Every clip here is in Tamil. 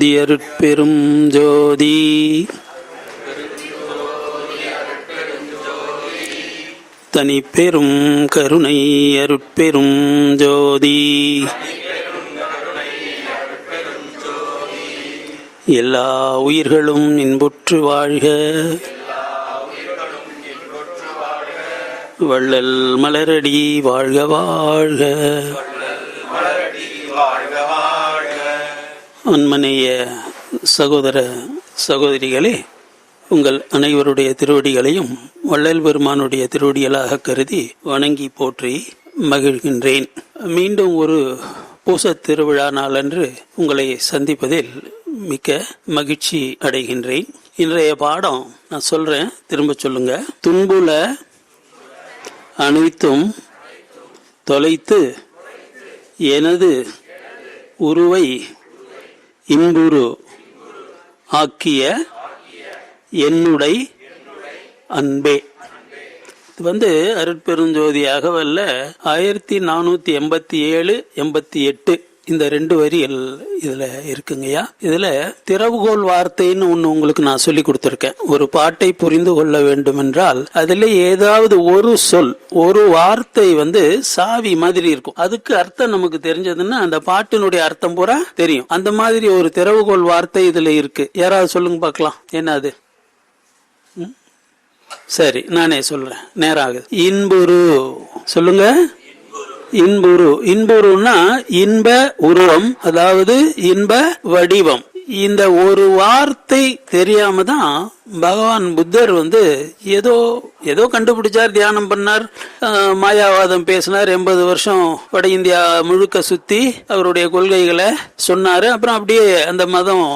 ஜோதி அருட்பெரும் ஜோதி. தனி பெரும் கருணை அருட்பெரும் ஜோதி. எல்லா உயிர்களும் இன்புற்று வாழ்க. வள்ளல் மலரடி வாழ்க வாழ்க. அன்மனைய சகோதர சகோதரிகளே, உங்கள் அனைவருடைய திருவடிகளையும் வள்ளல் பெருமானுடைய திருவடிகளாக கருதி வணங்கி போற்றி மகிழ்கின்றேன். மீண்டும் ஒரு பூச திருவிழா நாளன்று உங்களை சந்திப்பதில் மிக்க மகிழ்ச்சி அடைகின்றேன். இன்றைய பாடம் நான் சொல்றேன், திரும்ப சொல்லுங்க. துன்புல அனைத்தும் தொலைத்து எனது உருவை இன்புரு ஆக்கிய என்னுடைய அன்பே. இது அருட்பெருஞ்சோதி அகவல்ல 1487, 88 இந்த 2 வரிகள் இதுல இருக்குங்கய்யா. இதுல திறவுகோல் வார்த்தைன்னு ஒண்ணு உங்களுக்கு நான் சொல்லி கொடுத்திருக்கேன். ஒரு பாட்டை புரிந்து கொள்ள வேண்டும் என்றால் அதுல ஏதாவது ஒரு சொல், ஒரு வார்த்தை சாவி மாதிரி இருக்கும். அதுக்கு அர்த்தம் நமக்கு தெரிஞ்சதுன்னா அந்த பாட்டினுடைய அர்த்தம் பூரா தெரியும். அந்த மாதிரி ஒரு திறவுகோல் வார்த்தை இதுல இருக்கு. யாராவது சொல்லுங்க பார்க்கலாம், என்ன அது? சரி, நானே சொல்றேன், நேரம் ஆகுது. இன்புரு சொல்லுங்க. இன்புரு. இன்புருன்னா இன்ப உருவம், அதாவது இன்ப வடிவம். இந்த ஒரு வார்த்தை தெரியாம தான் பகவான் புத்தர் ஏதோ கண்டுபிடிச்சார், தியானம் பண்ணார், மாயாவாதம் பேசினார், 80 வருஷம் வட இந்தியா முழுக்க சுத்தி அவருடைய கொள்கைகளை சொன்னாரு. அப்புறம் அப்படியே அந்த மதம்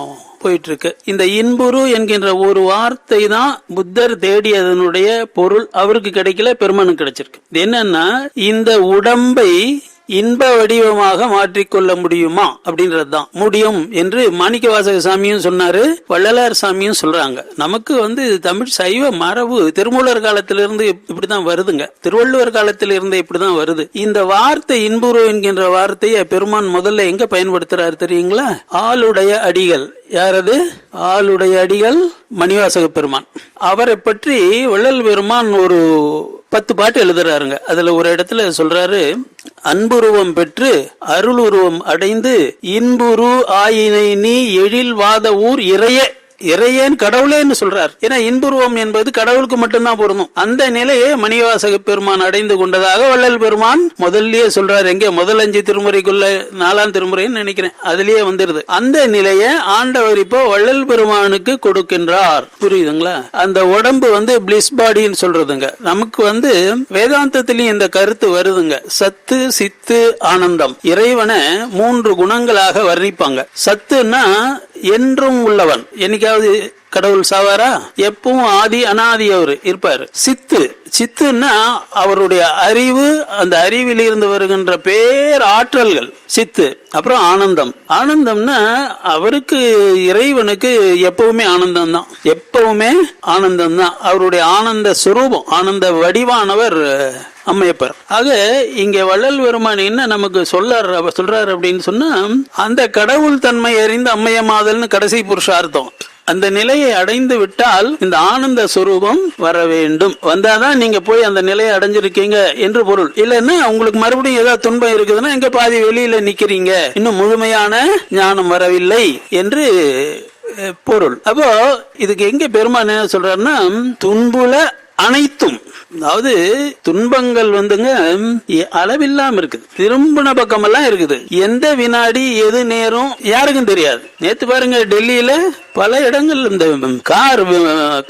போயிட்டு இருக்கு. இந்த இன்புரு என்கின்ற ஒரு வார்த்தை தான் புத்தர் தேடியதனுடைய பொருள். அவருக்கு கிடைக்கல, பெருமானுக்கு கிடைச்சிருக்கு. இது என்னன்னா, இந்த உடம்பை இன்ப வடிவமாக மாற்றிக்கொள்ள முடியுமா அப்படின்றதுதான். முடியும் என்று மாணிக்கவாசக சாமியும் சொன்னாரு, வள்ளலார் சாமியும் சொல்றாங்க. நமக்கு தமிழ் சைவ மரபு திருமூலர் காலத்திலிருந்து இப்படிதான் வருதுங்க, திருவள்ளுவர் காலத்திலிருந்து இப்படிதான் வருது. இந்த வார்த்தை இன்புரு என்கின்ற வார்த்தையை பெருமான் முதல்ல எங்க பயன்படுத்துறாரு தெரியுங்களா? ஆளுடைய அடிகள். யாரது? ஆளுடைய அடிகள் மணிவாசக பெருமான். அவரை பற்றி வள்ளல் பெருமான் ஒரு 10 பாட்டு எழுதுறாருங்க. அதுல ஒரு இடத்துல சொல்றாரு, அன்புருவம் பெற்று அருள் உருவம் அடைந்து இன்புரு ஆயினை நீ எழில் வாத ஊர் இறைய. இறையன் கடவுளேன்னு சொல்றார். ஏன்னா இன்புருவம் என்பது கடவுளுக்கு மட்டும்தான் பொருந்தும். அந்த நிலையை மணிவாசக பெருமான் அடைந்து கொண்டதாக வள்ளல் பெருமான் முதல்லயே சொல்றாரு. எங்க முதல் 5 திருமுறைக்குள்ள 4ஆம் திருமுறைன்னு நினைக்கிறேன், அதுலயே வந்துருது. அந்த நிலையை ஆண்டவர் இப்போ வள்ளல் பெருமானுக்கு கொடுக்கின்றார். புரியுதுங்களா? அந்த உடம்பு பிளிஸ் பாடின்னு சொல்றதுங்க. நமக்கு வேதாந்தத்திலையும் இந்த கருத்து வருதுங்க. சத்து, சித்து, ஆனந்தம். இறைவனை 3 குணங்களாக வர்ணிப்பாங்க. சத்துன்னா என்றும் உள்ளவன். என்னைக்காவது கடவுள் சாவாரா? எப்பவும் ஆதி அனாதி அவர் இருப்பாரு. சித்துன்னா அவருடைய அறிவு, அந்த அறிவில் இருந்து வருகின்ற பேர் ஆற்றல்கள் சித்து. அப்புறம் ஆனந்தம். ஆனந்தம்னா அவருக்கு, இறைவனுக்கு எப்பவுமே ஆனந்தம் தான், எப்பவுமே ஆனந்தம் தான். அவருடைய ஆனந்த சுரூபம், ஆனந்த வடிவானவர் அம்மையப்பர். ஆக இங்க வள்ளல் பெருமான் என்ன நமக்கு சொல்றாரு அப்படின்னு சொன்னா, அந்த கடவுள் தன்மை அறிந்து அம்மையமாதல்னு கடைசி புருஷார்த்தம். அந்த நிலையை அடைந்து விட்டால் இந்த ஆனந்த சுரூபம் வர வேண்டும். வந்தாதான் நீங்க போய் அந்த நிலையை அடைஞ்சிருக்கீங்க என்று பொருள். இல்லைன்னா உங்களுக்கு மறுபடியும் ஏதாவது துன்பம் இருக்குதுன்னா எங்க பாதி வெளியில நிக்கிறீங்க, இன்னும் முழுமையான ஞானம் வரவில்லை என்று பொருள். அப்போ இதுக்கு எங்க பெருமான் என்ன சொல்றாருன்னா, துன்புல அனைத்தும், அதாவது துன்பங்கள் அளவில்லாம இருக்குது, திரும்பின பக்கம் எல்லாம் இருக்குது. எந்த வினாடி எது நேரம் யாருக்கும் தெரியாது. நேத்து பாருங்க, டெல்லியில பல இடங்கள் இந்த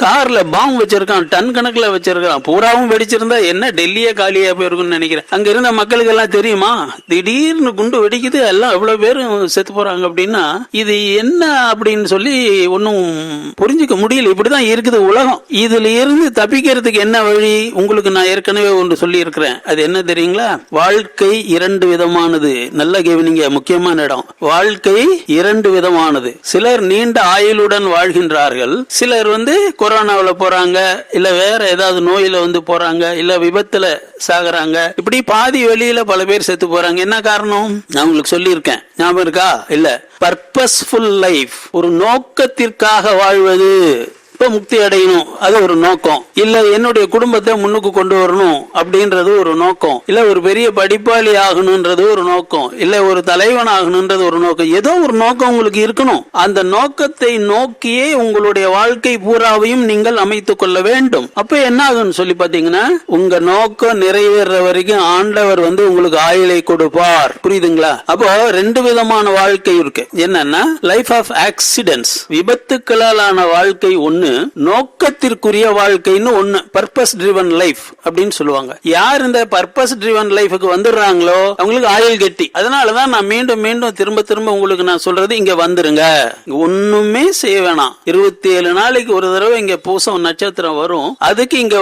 கார்ல பாம்பு வச்சிருக்கான், டன் கணக்குல வச்சிருக்கான். பூராவும் வெடிச்சிருந்தா என்ன டெல்லியே காலியா போயிருக்குன்னு நினைக்கிறேன். அங்க இருந்த மக்களுக்கு எல்லாம் தெரியுமா, திடீர்னு குண்டு வெடிக்குது, எல்லாம் எவ்வளவு பேரும் செத்து போறாங்க அப்படின்னா இது என்ன அப்படின்னு சொல்லி ஒன்னும் புரிஞ்சுக்க முடியல. இப்படிதான் இருக்குது உலகம். இதுல இருந்து தப்பிக்கிறதுக்கு என்ன வழி? உங்களுக்கு நான் ஏற்கனவே ஒன்று சொல்லி இருக்கிறேன். அது என்ன தெரியுங்களா? வாழ்க்கை இரண்டு விதமானது. நல்ல கவனிங்க, முக்கியமான இடம். வாழ்க்கை இரண்டு விதமானது. சிலர் நீண்ட ஆயுளுடன் வாழ்கின்றார்கள், சிலர் கொரோனாவில போறாங்க, இல்ல வேற ஏதாவது நோயில போறாங்க, இல்ல விபத்துல சாகுறாங்க. இப்படி பாதி வெளியில பல பேர் செத்து போறாங்க. என்ன காரணம்? நான் உங்களுக்கு சொல்லி இருக்கேன், ஞாபகம் இருக்கா? இல்ல, பர்பஸ்ஃபுல் லைஃப், ஒரு நோக்கத்திற்காக வாழ்வது. இப்ப முக்தி அடையணும், அது ஒரு நோக்கம். இல்ல என்னுடைய குடும்பத்தை முன்னுக்கு கொண்டு வரணும் அப்படின்றது ஒரு நோக்கம். இல்ல ஒரு பெரிய படிப்பாளி ஆகணும்ன்றது ஒரு நோக்கம். இல்ல ஒரு தலைவன் ஆகணும்ன்றது ஒரு நோக்கம். ஏதோ ஒரு நோக்கம் உங்களுக்கு இருக்கணும். அந்த நோக்கத்தை நோக்கியே உங்களுடைய வாழ்க்கை பூராவையும் நீங்கள் அமைத்துக் கொள்ள வேண்டும். அப்ப என்ன ஆகுன்னு சொல்லி பாத்தீங்கன்னா, உங்க நோக்கம் நிறைவேற வரைக்கும் ஆண்டவர் உங்களுக்கு ஆயுளை கொடுப்பார். புரியுதுங்களா? அப்போ ரெண்டு விதமான வாழ்க்கை இருக்கு. என்னன்னா, லைஃப் ஆஃப் ஆக்சிடென்ட்ஸ், விபத்துக்களாலான வாழ்க்கை ஒண்ணு, நோக்கத்திற்குரிய வாழ்க்கைன்னு ஒண்ணு, பர்பஸ் ட்ரிவன் லைஃப் அப்படின்னு சொல்லுவாங்க. யார் இந்த பர்பஸ் ட்ரிவன் லைஃபுக்கு வந்துடுறாங்களோ அவங்களுக்கு ஆயுள் கட்டி. அதனாலதான் நான் மீண்டும் மீண்டும் திரும்ப திரும்ப உங்களுக்கு நான் சொல்றது, இங்க வந்துருங்க, ஒண்ணுமே செய்ய வேணாம். 27 நாளைக்கு ஒரு தடவை இங்க பூசம் நட்சத்திரம் வரும், அதுக்கு இங்க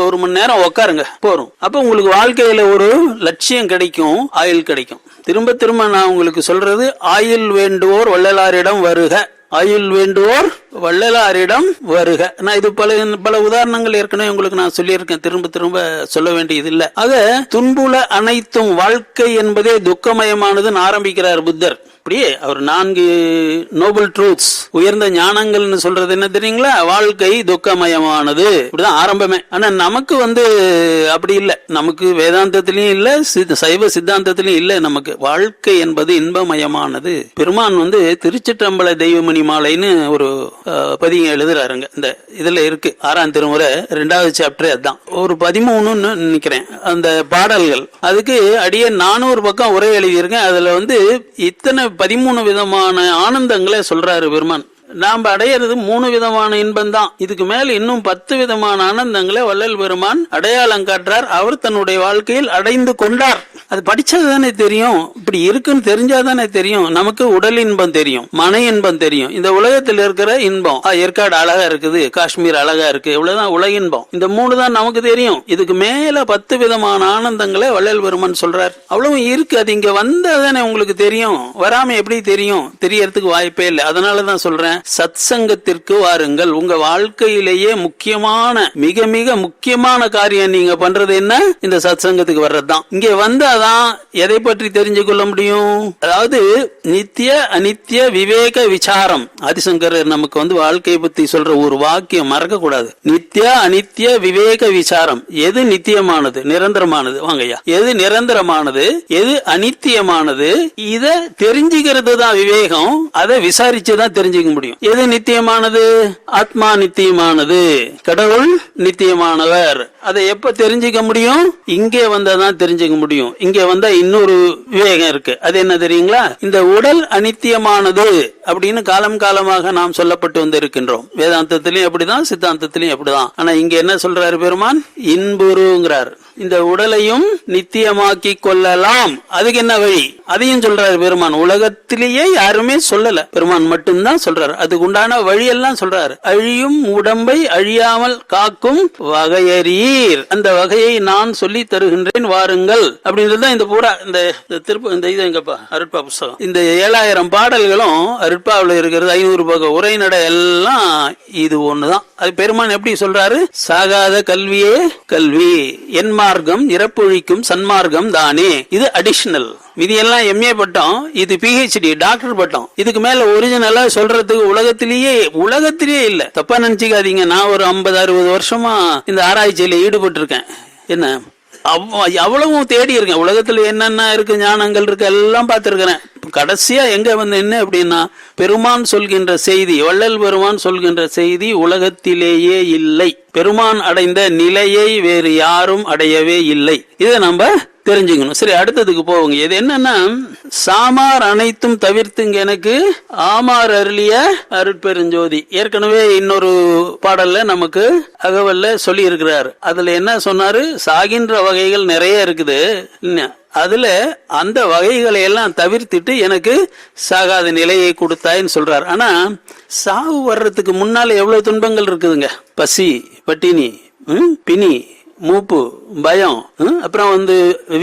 ஒரு மணி நேரம் உட்காருங்க போறோம். அப்ப உங்களுக்கு வாழ்க்கையில ஒரு லட்சியம் கிடைக்கும், ஆயுள் கிடைக்கும். திரும்ப திரும்ப நான் உங்களுக்கு சொல்றது, ஆயுள் வேண்டுவோர் வள்ளலாரிடம் வருக, ஆயுள் வேண்டுவோர் வள்ளலாரிடம் வருக. நான் இது பல உதாரணங்கள் ஏற்கனவே உங்களுக்கு நான் சொல்லியிருக்கேன், திரும்ப திரும்ப சொல்ல வேண்டியது இல்லை. ஆக துன்புல அனைத்தும் வாழ்க்கை என்பதே துக்கமயமானதுன்னு ஆரம்பிக்கிறார் புத்தர். அப்படியே அவர் 4 நோபல் ட்ரூத்ஸ், உயர்ந்த ஞானங்கள்னு சொல்றது என்ன தெரியுங்களா? வாழ்க்கை துக்கமயமானது, இப்படிதான் ஆரம்பமே. ஆனா நமக்கு அப்படி இல்லை. நமக்கு வேதாந்தத்திலையும் இல்ல, சைவ சித்தாந்தத்திலையும் இல்ல. நமக்கு வாழ்க்கை என்பது இன்பமயமானது. பெருமான் திருச்சிற்றம்பல தெய்வமணி மாலைன்னு ஒரு பதியம் எழுதுறாருங்க. இந்த இதுல இருக்கு, 6ஆம் திருமுறை 2வது சாப்டர். அதுதான் ஒரு 13ன்னு நினைக்கிறேன் அந்த பாடல்கள். அதுக்கு அடியே 400 பக்கம் உரை எழுதியிருக்கேன். அதுல இத்தனை 13 விதமான ஆனந்தங்களை சொல்றாரு பெருமான். நாம அடையிறது 3 விதமான இன்பம் தான். இதுக்கு மேல இன்னும் 10 விதமான ஆனந்தங்களை வள்ளல் பெருமான் அடையாளம் காட்டுறார். அவர் தன்னுடைய வாழ்க்கையில் அடைந்து கொண்டார். அது படிச்சதுதானே தெரியும். இப்படி இருக்குன்னு தெரிஞ்சாதானே தெரியும். நமக்கு உடல் இன்பம் தெரியும், மன இன்பம் தெரியும், இந்த உலகத்தில் இருக்கிற இன்பம். ஏற்காடு அழகா இருக்குது, காஷ்மீர் அழகா இருக்கு, இவ்வளவுதான் உலக இன்பம். இந்த 3 தான் நமக்கு தெரியும். இதுக்கு மேல 10 விதமான ஆனந்தங்களை வள்ளல் பெருமான் சொல்றார். அவ்வளவு இருக்கு. அது இங்க வந்தாதானே உங்களுக்கு தெரியும். வராம எப்படி தெரியும்? தெரியறதுக்கு வாய்ப்பே இல்லை. அதனாலதான் சொல்றேன், சத் சங்கத்திற்கு வாருங்கள். உங்க வாழ்க்கையிலேயே முக்கியமான, மிக மிக முக்கியமான காரியம் நீங்க பண்றது என்ன? இந்த சத் சங்கத்துக்கு வர்றதுதான். இங்க வந்தாதான் எதை பற்றி தெரிஞ்சு கொள்ள முடியும்? அதாவது நித்திய அனித்திய விவேக விசாரம். ஆதிசங்கரர் நமக்கு வாழ்க்கையை பத்தி சொல்ற ஒரு வாக்கியம் மறக்க கூடாது. நித்திய அனித்திய விவேக விசாரம். எது நித்தியமானது, நிரந்தரமானது? வாங்கய்யா, எது நிரந்தரமானது, எது அனித்தியமானது, இத தெரிஞ்சுக்கிறது தான் விவேகம். அதை விசாரிச்சுதான் தெரிஞ்சுக்க முடியும். எது நித்தியமானது? ஆத்மா நித்தியமானது, கடவுள் நித்தியமானவர். அதை எப்ப தெரிஞ்சுக்க முடியும்? இங்கே வந்தாதான் தெரிஞ்சுக்க முடியும். இங்க வந்தா இன்னொரு விவேகம் இருக்கு. அது என்ன தெரியுங்களா? இந்த உடல் அனித்தியமானது அப்படின்னு காலம் காலமாக நாம் சொல்லப்பட்டு வந்திருக்கின்றோம். வேதாந்தத்திலையும் அப்படிதான், சித்தாந்தத்திலையும் அப்படிதான். ஆனா இங்க என்ன சொல்றாரு பெருமான்? இன்புறுங்கிறார். இந்த உடலையும் நித்தியமாக்கி கொள்ளலாம். அதுக்கு என்ன வழி? அதையும் சொல்றாரு பெருமான். உலகத்திலேயே யாருமே சொல்லல, பெருமான் மட்டும்தான் சொல்றாரு. அதுக்கு உண்டான வழியெல்லாம் சொல்றாரு. அழியும் உடம்பை அழியாமல் காக்கும் வகையறீர், அந்த வகையை நான் சொல்லி தருகின்றேன், வாருங்கள் அப்படின்றதுதான் இந்த பூரா இந்த திருப்ப இந்த இது எங்கப்பா அருட்பா புஸ்தகம். இந்த 7000 பாடல்களும் அருட்பாவில் இருக்கிறது. 500 பக்கம் உரைநடை எல்லாம் இது ஒண்ணுதான். அது பெருமான் எப்படி சொல்றாரு? சாகாத கல்வியே கல்வி, என் மார்க்கம் இறப்பொழிக்கும் சன்மார்க்கம் தானே. இது அடிஷனல். விதியெல்லாம் எம்ஏ பட்டம், இது PhD டாக்டர் பட்டம். இதுக்கு மேல ஒரிஜினலா சொல்றதுக்கு உலகத்திலேயே இல்ல. தப்பா நினைச்சுக்காதீங்க. நான் ஒரு 50-60 வருஷமா இந்த ஆராய்ச்சியில ஈடுபட்டு இருக்கேன். என்ன அவ்வளவும் தேடி இருக்கேன். உலகத்துல என்னென்ன இருக்கு, ஞானங்கள் இருக்கு, எல்லாம் பார்த்திருக்கிறேன். கடைசியா எங்க என்ன அப்படின்னா, பெருமான் சொல்கின்ற செய்தி, வள்ளல் பெருமான் சொல்கின்ற செய்தி உலகத்திலேயே இல்லை. பெருமான் அடைந்த நிலையை வேறு யாரும் அடையவே இல்லை. இதை நம்ம தெரிஞ்சுக்கணும். சரி, அடுத்ததுக்கு போவோங்க. இது என்னன்னா, சாமார் அனைத்தும் தவிர்த்துங்க எனக்கு ஆமார் அருளிய அருட்பெருஞ்சோதி. ஏற்கனவே இன்னொரு பாடல்ல நமக்கு அகவல்ல சொல்லி இருக்கிறார். அதுல என்ன சொன்னாரு? சாகின்ற வகைகள் நிறைய இருக்குது, அதுல அந்த வகைகளை எல்லாம் தவிர்த்துட்டு எனக்கு சாகாத நிலையை கொடுத்தாயின்னு சொல்றார். ஆனா சாவு வர்றதுக்கு முன்னால எவ்வளவு துன்பங்கள் இருக்குதுங்க. பசி, பட்டினி, பிணி, மூப்பு, பயம், அப்புறம்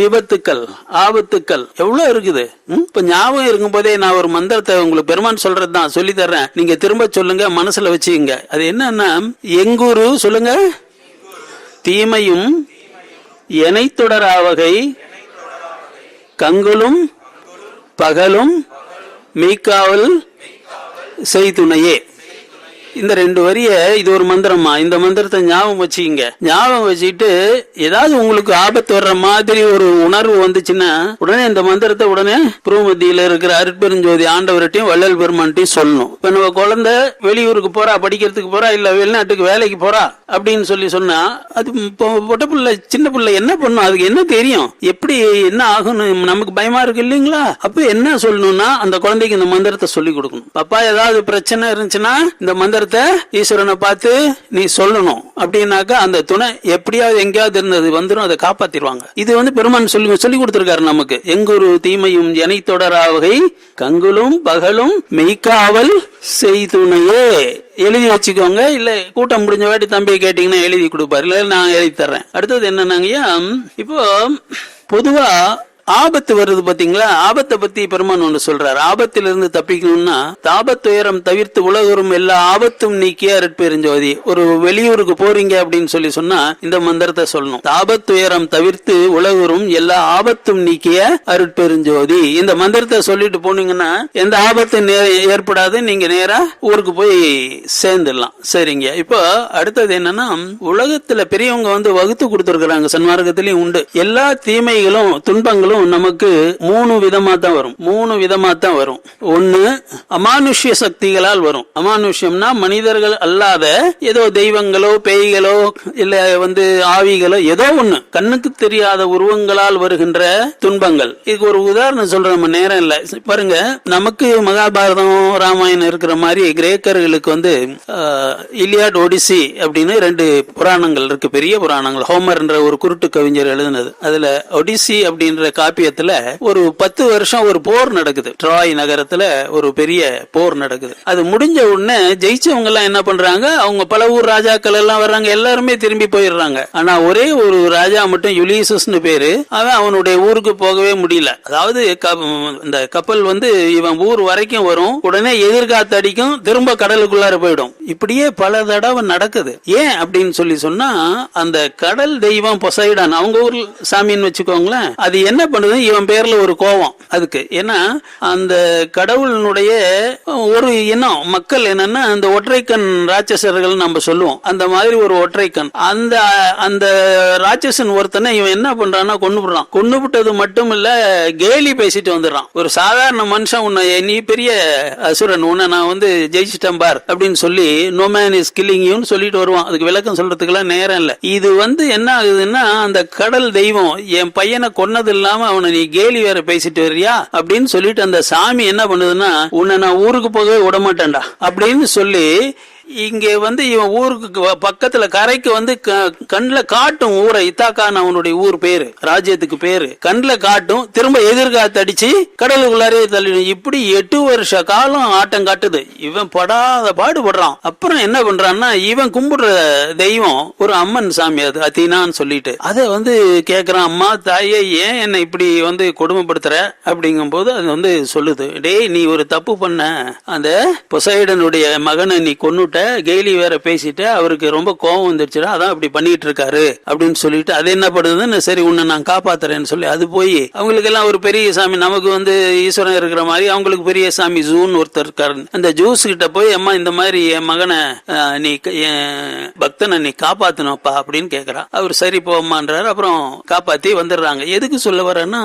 விபத்துக்கள், ஆபத்துக்கள் எவ்வளவு இருக்குது. இப்ப ஞாபகம் இருக்கும் போதே நான் ஒரு மந்திரத்தை உங்களுக்கு பெருமான் சொல்றதுதான் சொல்லி தர்றேன். நீங்க திரும்ப சொல்லுங்க, மனசுல வச்சுங்க. அது என்னன்னா, எங்குரு சொல்லுங்க, தீமையும் எனை தொடராவகை கங்குலும் பகலும் மெய்க்காவல் செய்துணையே. இந்த 2 வரிய இது ஒரு மந்திரமா. இந்த மந்திரத்தை ஞாபகம் வச்சுக்கிங்க. ஞாபகம் வச்சுக்கிட்டு ஏதாவது உங்களுக்கு ஆபத்து வர்ற மாதிரி ஒரு உணர்வு வந்துச்சுன்னா உடனே இந்த மந்திரத்தை உடனே புருவமத்தியில இருக்கிற அருட்பெருஞ்சோதி ஆண்டவர்கிட்டையும் வள்ளல் பெருமான்ட்டையும் சொல்லணும். இப்ப நம்ம குழந்தை வெளியூருக்கு போறா, படிக்கிறதுக்கு போறா, இல்ல வெளிநாட்டுக்கு வேலைக்கு போறா அப்படின்னு சொன்னா அது பொட்ட பிள்ளை, சின்ன பிள்ளை என்ன பண்ணும், அதுக்கு என்ன தெரியும், எப்படி என்ன ஆகும்னு நமக்கு பயமா இருக்கு இல்லைங்களா? அப்ப என்ன சொல்லணும்னா அந்த குழந்தைக்கு இந்த மந்திரத்தை சொல்லி கொடுக்கணும். அப்பா ஏதாவது பிரச்சனை இருந்துச்சுன்னா இந்த மந்திர ஈஸ்வரனை பார்த்து நீ சொல்லணும். அப்படின்னாக்கா அந்த துணை எப்படியாவது எங்கேயாவது இருந்தது வந்துடும், அதை காப்பாத்திடுவாங்க. இது பெருமான் சொல்லி கொடுத்திருக்காரு நமக்கு. எங்குரு தீமையும் எனை தொடராவகை கங்குலும் பகலும் மெய்க்காவல் செய்துணையே. எழுதி வச்சுக்கோங்க. இல்ல கூட்டம் முடிஞ்ச வாட்டி தம்பியை கேட்டீங்கன்னா எழுதி கொடுப்பாரு, இல்ல நான் எழுதி தர்றேன். அடுத்தது என்னன்னாங்கய்யா, இப்போ பொதுவா ஆபத்து வருது பாத்தீங்களா? ஆபத்தை பத்தி பெருமான் ஒன்று சொல்றாரு. ஆபத்திலிருந்து தப்பிக்கணும்னா தாபத்துயரம் தவிர்த்து உலகரும் எல்லா ஆபத்தும் நீக்கிய அருட்பெருஞ்சோதி. ஒரு வெளியூருக்கு போறீங்க அப்படின்னு சொன்னா இந்த மந்திரத்தை சொல்லணும். தாபத்துயரம் தவிர்த்து உலகரும் எல்லா ஆபத்தும் நீக்கிய அருட்பெருஞ்சோதி. இந்த மந்திரத்தை சொல்லிட்டு போனீங்கன்னா எந்த ஆபத்தும் ஏற்படாது. நீங்க நேரா ஊருக்கு போய் சேர்ந்துடலாம். சரிங்க. இப்போ அடுத்தது என்னன்னா, உலகத்துல பெரியவங்க வகுத்து கொடுத்திருக்கிறாங்க, சன்மார்க்கத்திலயும் உண்டு. எல்லா தீமைகளும் துன்பங்களும் நமக்கு 3 விதமா தான் வரும். 3 விதமா தான் வரும். ஒண்ணு அமானுஷ்ய சக்திகளால் வரும். அமானுஷ்யம்னா மனிதர்கள் அல்லாத ஏதோ தெய்வங்களோ பேய்களோ இல்ல ஆவிகளோ ஏதோ ஒண்ணு கண்ணுக்கு தெரியாத உருவங்களால் வருகின்ற துன்பங்கள். இதுக்கு ஒரு உதாரணம் சொல்ற நம்ம நேரம் இல்ல. பாருங்க, நமக்கு மகாபாரதம் ராமாயணம் இருக்கிற மாதிரி கிரேக்கர்களுக்கு இலியாட் ஒடிசி அப்படின்னு 2 புராணங்கள் இருக்கு, பெரிய புராணங்கள். ஹோமர் என்ற ஒரு குருட்டு கவிஞர் எழுதினது. அதுல ஒடிசி அப்படின்ற காப்பியத்துல ஒரு 10 வருஷம் ஒரு போர் நடக்குது. ட்ராய் நகரத்துல ஒரு பெரிய போர் நடக்குது. அது முடிஞ்ச உடனே ஜெயிச்சவங்க எல்லாம் என்ன பண்றாங்க, அவங்க பல ஊர் ராஜாக்கள் எல்லாம் வர்றாங்க, எல்லாருமே திரும்பி போயிடுறாங்க. ஆனா ஒரே ஒரு ராஜா மட்டும் யுலிசஸ்னு பேரு, அவனுடைய ஊருக்கு போகவே முடியல. அதாவது இந்த கப்பல் இவன் ஊர் வரைக்கும் வரும், உடனே எதிர்காத்து அடிக்கும், திரும்ப கடலுக்குள்ளார போயிடும். இப்படியே பல தடவை நடக்குது. ஏன் அப்படின்னு சொன்னா அந்த கடல் தெய்வம் பொசைடான், அவங்க ஊர் சாமின்னு வச்சுக்கோங்களேன், அது என்ன பண்ணுது, இவன் பேர்ல ஒரு கோபம் அதுக்கு. ஏன்னா அந்த கடவுளினுடைய ஒரு இனம் மக்கள் என்னன்னா அந்த ஒற்றைக்கண் ராட்சசர்கள் நம்ம சொல்லுவோம். அந்த மாதிரி ஒரு ஒற்றைக்கண் அந்த ராட்சசன் ஒருத்தனை இவன் என்ன பண்றான்னா கொன்னுபுறான். கொன்னுபுட்டது மட்டும் இல்ல, கேலி பேசிட்டு வந்துடுறான். ஒரு சாதாரண மனுஷன் உன்னை, நீ பெரிய அசுரன், உன்னை நான் ஜெயிச்சிட்டேன் பார் அப்படின்னு சொல்லி நோ மேன் இஸ் கில்லிங் யூன்னு சொல்லிட்டு வருவான். அதுக்கு விளக்கம் சொல்றதுக்கு எல்லாம் நேரம் இல்ல. இது என்ன ஆகுதுன்னா, அந்த கடல் தெய்வம் என் பையனை கொன்னது இல்லாம அவனை நீ கேலி வேற பேசிட்டு வர்றியா அப்படின்னு சொல்லிட்டு அந்த சாமி என்ன பண்ணுதுன்னா, உன்னை நான் ஊருக்கு போகவே விட மாட்டேன்டா அப்படின்னு சொல்லி இங்க இவன் ஊருக்கு பக்கத்துல கரைக்கு கண்ணுல காட்டும் ஊரை. இத்தாக்கான அவனுடைய ஊர் பேரு, ராஜ்யத்துக்கு பேரு. கண்ணுல காட்டும், திரும்ப எதிர்காத்து அடிச்சு கடலுக்குள்ளாரே தள்ளிடும். இப்படி 8 வருஷ காலம் ஆட்டம் காட்டுது. இவன் படாத பாடுபடுறான். அப்புறம் என்ன பண்றான்னா, இவன் கும்பிடுற தெய்வம் ஒரு அம்மன் சாமி, அது அத்தீனான்னு சொல்லிட்டு அதை கேக்குறான், அம்மா தாயே ஏன் என்ன இப்படி கொடுமைப்படுத்துற அப்படிங்கும் போது அது சொல்லுது, டேய் நீ ஒரு தப்பு பண்ண, அந்த பொசைடனுடைய மகனை நீ கொன்னுட்ட, கெய்லி வேற பேசிட்டு அவருக்கு ரொம்ப கோபம் வந்துருச்சுடா, அதான் அப்படி பண்ணிட்டு இருக்காரு அப்படின்னு சொல்லிட்டு அது என்ன பண்ணுதுன்னு, சரி உன்னை நான் காப்பாத்துறேன்னு சொல்லி அது போய் அவங்களுக்கு எல்லாம் ஒரு பெரிய சாமி, நமக்கு ஈஸ்வரன் இருக்கிற மாதிரி அவங்களுக்கு பெரிய சாமி ஜூன் ஒருத்தர் இருக்காரு. அந்த ஜூஸ் கிட்ட போய், அம்மா இந்த மாதிரி என் மகனை நீ பக்தனை நீ காப்பாத்தணும்ப்பா அப்படின்னு கேக்குறா. அவர் சரி போமான்றாரு. அப்புறம் காப்பாத்தி வந்துடுறாங்க. எதுக்கு சொல்ல வரேன்னா,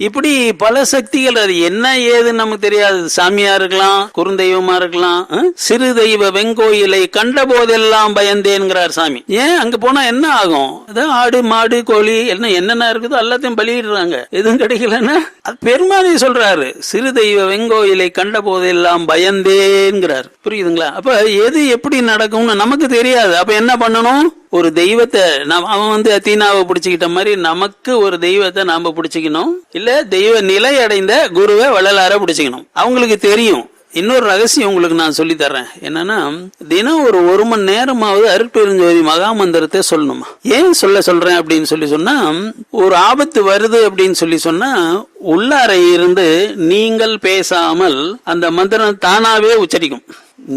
இப்படி பல சக்திகள், அது என்ன ஏதுன்னு நமக்கு தெரியாது. சாமியா இருக்கலாம், குறுந்தெய்வமா இருக்கலாம், சிறு தெய்வ வெங்கோயிலை கண்ட போதெல்லாம் பயந்தேன்கிறார் சாமி. ஏன் அங்க போனா என்ன ஆகும், அதான் ஆடு மாடு கோழி என்னென்ன இருக்குதோ எல்லாத்தையும் பலியிடுறாங்க, எதுவும் கிடைக்கலன்னா பெருமானே சொல்றாரு, சிறு தெய்வ வெங்கோயிலை கண்ட போதெல்லாம் பயந்தேன்கிறார். புரியுதுங்களா? அப்ப எது எப்படி நடக்கும்னு நமக்கு தெரியாது. அப்ப என்ன பண்ணணும், ஒரு தெய்வத்தை அவன் அத்தீனாவை பிடிச்சுக்கிட்ட மாதிரி நமக்கு ஒரு தெய்வத்தை நாம பிடிச்சிக்கணும். இல்ல தெய்வ நிலை அடைந்த குருவை வள்ளலார பிடிச்சிக்கணும். அவங்களுக்கு தெரியும் இன்னொரு ரகசியம் உங்களுக்கு நான் சொல்லி தர்றேன். என்னன்னா, தினம் ஒரு மணி நேரமாவது அருட்பெருஞ்சோதி மகாமந்திரத்தை சொல்லணுமா. ஏன் சொல்றேன் அப்படின்னு சொன்னா, ஒரு ஆபத்து வருது அப்படின்னு சொன்னா உள்ளார இருந்து நீங்கள் பேசாமல் அந்த மந்திரம் தானாவே உச்சரிக்கும்.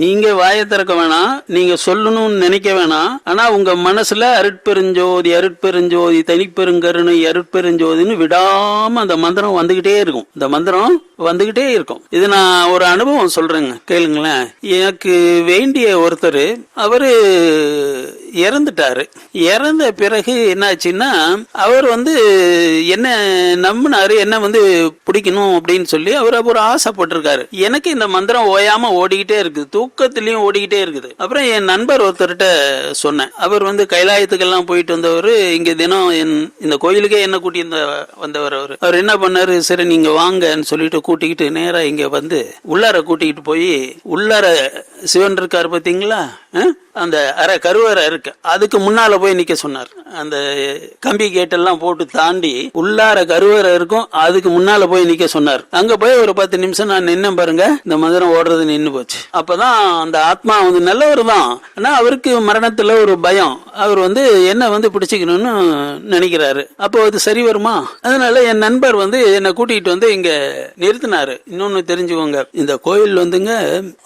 நீங்க வாயை திறக்க வேணாம், நீங்க சொல்லணும்னு நினைக்க வேணாம். ஆனா உங்க மனசுல அருட்பெருஞ்சோதி அருட்பெருஞ்சோதி தனிப்பெருங்கருணை அருட்பெருஞ்சோதின்னு விடாம அந்த மந்திரம் வந்துகிட்டே இருக்கும். இந்த மந்திரம் வந்துகிட்டே இருக்கும். இது நான் ஒரு அனுபவம் சொல்றேங்க, கேளுங்களேன். எனக்கு வேண்டிய ஒருத்தர், அவரு இறந்துட்டாரு. இறந்த பிறகு என்னாச்சுன்னா, அவர் என்ன நம்பினாரு, என்ன பிடிக்கணும் அப்படின்னு சொல்லி அவர் ஒரு ஆசைப்பட்டிருக்காரு. எனக்கு இந்த மந்திரம் ஓயாம ஓடிக்கிட்டே இருக்குது, தூக்கத்திலயும் ஓடிக்கிட்டே இருக்குது. அப்புறம் என் நண்பர் ஒருத்தர்கிட்ட சொன்னேன். அவர் கைலாயத்துக்கெல்லாம் போயிட்டு வந்தவர், இங்க தினம் இந்த கோயிலுக்கே என்ன கூட்டி வந்தவர். அவர் என்ன பண்ணாரு, சரி நீங்க வாங்கன்னு சொல்லிட்டு கூட்டிக்கிட்டு நேரா இங்க உள்ளார கூட்டிக்கிட்டு போய், உள்ளார சிவன் இருக்காரு பாத்தீங்களா, அந்த அரை கருவறை இருக்கு, அதுக்கு முன்னால போய் நிக்க சொன்னார். அந்த கம்பி கேட்டெல்லாம் போட்டு தாண்டி உள்ளார கருவறை இருக்கும், அதுக்கு முன்னால போய் நிக்க சொன்னார். அங்க போய் ஒரு 10 நிமிஷம் நான் நின்ன பாருங்க, இந்த மந்திரம் ஓடுறது நின்னு போச்சு. அப்பதான் அந்த ஆத்மா நல்லவர் தான், ஆனா அவருக்கு மரணத்துல ஒரு பயம். அவர் என்ன பிடிச்சிக்கணும்னு நினைக்கிறாரு. அப்போ அது சரி வருமா? அதனால என் நண்பர் என்னை கூட்டிகிட்டு இங்க நிறுத்தினாரு. இன்னொன்னு தெரிஞ்சுக்கோங்க, இந்த கோயில்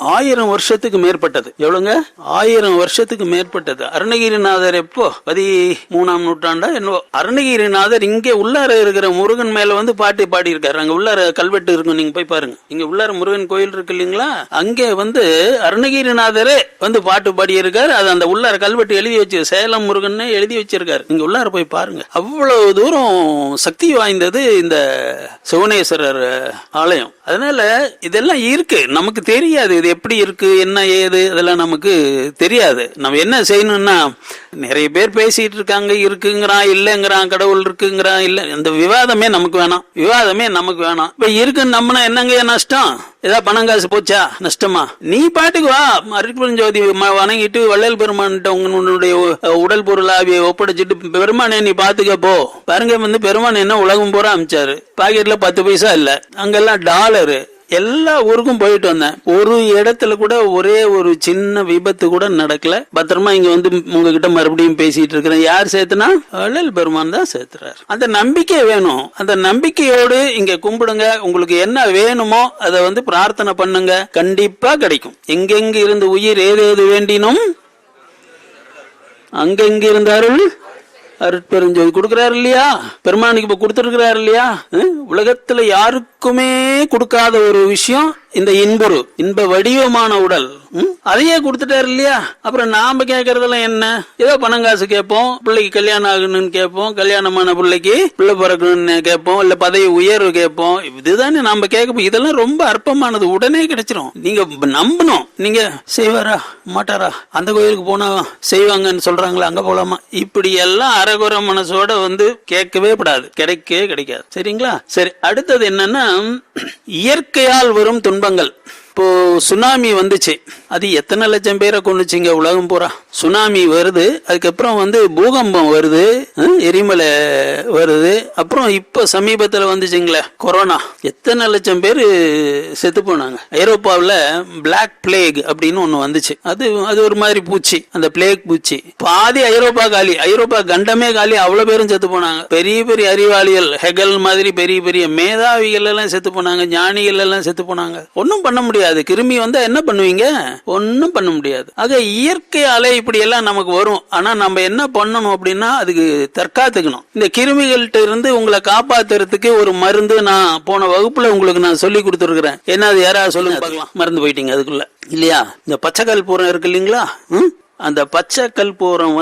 1000 வருஷத்துக்கு மேற்பட்டது. எவ்வளவுங்க? 1000 வருஷத்துக்கு மேற்பட்டது. அருணகிரிநாதர் எப்போ 13ஆம் நூற்றாண்டா என்னவோ, அருணகிரிநாதர் இங்கே உள்ளார இருக்கிற முருகன் மேல பாட்டு பாடி இருக்காரு. அங்க உள்ளார கல்வெட்டு இருக்கும், நீங்க போய் பாருங்க. இங்க உள்ளார முருகன் கோயில் இருக்கு இல்லீங்களா, அங்கே அருணகிரிநாதரே பாட்டு பாடி இருக்காரு. அது அந்த உள்ளார கல்வெட்டு எழுதி வச்சு, சேலம் முருகன் எழுதி வச்சிருக்காரு. இங்க உள்ளார போய் பாருங்க. அவ்வளவு தூரம் சக்தி வாய்ந்தது இந்த சிவனேஸ்வரர் ஆலயம். அதனால இதெல்லாம் இருக்கு, நமக்கு தெரியாது இது எப்படி இருக்கு, என்ன ஏது, அதெல்லாம் நமக்கு தெரியாது. நம்ம என்ன செய்யணும்னா, நிறைய பேர் பேசிட்டு இருக்காங்க, இருக்குங்கிறான் இல்லங்கிறான், கடவுள் இருக்குங்கிறான் இல்ல, இந்த விவாதமே நமக்கு வேணாம், விவாதமே நமக்கு வேணாம். இப்ப இருக்குன்னு நம்பினா என்னங்க நஷ்டம்? ஏதாவது பணம் காசு போச்சா, நஷ்டமா? நீ பாட்டுக்கு வா, அருட்பெருஞ்சோதி வணங்கிட்டு வள்ளல் பெருமான்கிட்ட உன்னுடைய உடல் பொருளாவிய ஒப்படைச்சிட்டு பெருமானே நீ பாத்துக்க போ. பாருங்க, பெருமான் என்ன உலகம் பூரா அமிச்சாரு, பாக்கெட்ல 10 பைசா இல்ல, அங்கெல்லாம் டாலரு. எல்லா ஊருக்கும் போயிட்டு வந்தேன், ஒரு இடத்துல கூட ஒரே ஒரு சின்ன விபத்து கூட நடக்கல. பத்திரமா இங்க உங்ககிட்ட மறுபடியும் பேசிட்டு இருக்கிறேன். யார் சேர்த்துனா? வள்ளல் பெருமான் தான் சேர்த்துறாரு. அந்த நம்பிக்கை வேணும். அந்த நம்பிக்கையோடு இங்க கும்பிடுங்க. உங்களுக்கு என்ன வேணுமோ அதை பிரார்த்தனை பண்ணுங்க, கண்டிப்பா கிடைக்கும். எங்கெங்க இருந்து உயிர் ஏதேது வேண்டினும் அங்கெங்க இருந்தார்கள் அருட்பெருஞ்சோதி கொடுக்கிறாரு இல்லையா, பெருமானுக்கு இப்ப கொடுத்திருக்கிறாரு இல்லையா. உலகத்துல யாருக்குமே கொடுக்காத ஒரு விஷயம் இந்த இன்ப வடிவமான உடல், அதையே கொடுத்துட்டாரு இல்லையா. அப்புறம் நாம கேட்கறதெல்லாம் என்ன? ஏதோ பணம் காசு கேட்போம், பிள்ளைக்கு கல்யாணம் ஆகணும்னு கேட்போம், கல்யாணமான பிள்ளைக்கு பிள்ளை பிறக்கணும்னு கேட்போம், இல்ல பதவி உயர்வு கேட்போம். இதுதானே நாம கேட்போம். இதெல்லாம் ரொம்ப அற்பமானது, உடனே கிடைச்சிரும். நீங்க நம்பணும். நீங்க செய்வாரா மாட்டாரா, அந்த கோயிலுக்கு போனா செய்வாங்கன்னு சொல்றாங்களா, அங்க போலாமா, இப்படி எல்லாம் அரைகுறை மனசோட கேட்கவே கூடாது, கிடைக்கவே கிடைக்காது. சரிங்களா? சரி, அடுத்தது என்னன்னா, இயற்கையால் வரும் துன்பங்கள். இப்போ சுனாமி வந்துச்சு, அது எத்தனை லட்சம் பேரை கொண்டுச்சுங்க உலகம் பூரா. சுனாமி வருது, அதுக்கப்புறம் பூகம்பம் வருது, எரிமலை வருது, அப்புறம் இப்ப சமீபத்துல வந்துச்சுங்களே கொரோனா, எத்தனை லட்சம் பேர் செத்து போனாங்க. ஐரோப்பாவில் பிளாக் பிளேக் அப்படின்னு ஒண்ணு வந்துச்சு. அது ஒரு மாதிரி பூச்சி, அந்த பிளேக் பூச்சி. பாதி ஐரோப்பா காலி, ஐரோப்பா கண்டமே காலி, அவ்வளவு பேரும் செத்து போனாங்க. பெரிய பெரிய அறிவாளிகள், ஹெகல் மாதிரி பெரிய பெரிய மேதாவிகள் எல்லாம் செத்து போனாங்க, ஞானிகள் எல்லாம் செத்து போனாங்க. ஒன்னும் பண்ண முடியாது. கிருமி என்ன பண்ணுவீங்க? ஒன்னும் பண்ண முடியாது. ஆக இயற்கை அலை இப்படி எல்லாம் நமக்கு வரும். ஆனா நம்ம என்ன பண்ணணும் அப்படின்னா, அதுக்கு தற்காத்துக்கணும். இந்த கிருமிகள்கிட்ட இருந்து உங்களை காப்பாத்துறதுக்கு ஒரு மருந்து நான் போன வகுப்புல உங்களுக்கு நான் சொல்லி கொடுத்துருக்கிறேன். என்ன, அது யாராவது சொல்லுங்க பார்க்கலாம். மறந்து போயிட்டீங்க அதுக்குள்ள இல்லையா? இந்த பச்சை கற்பூரம் இருக்கு இல்லைங்களா, அந்த பச்சை கற்பூரம்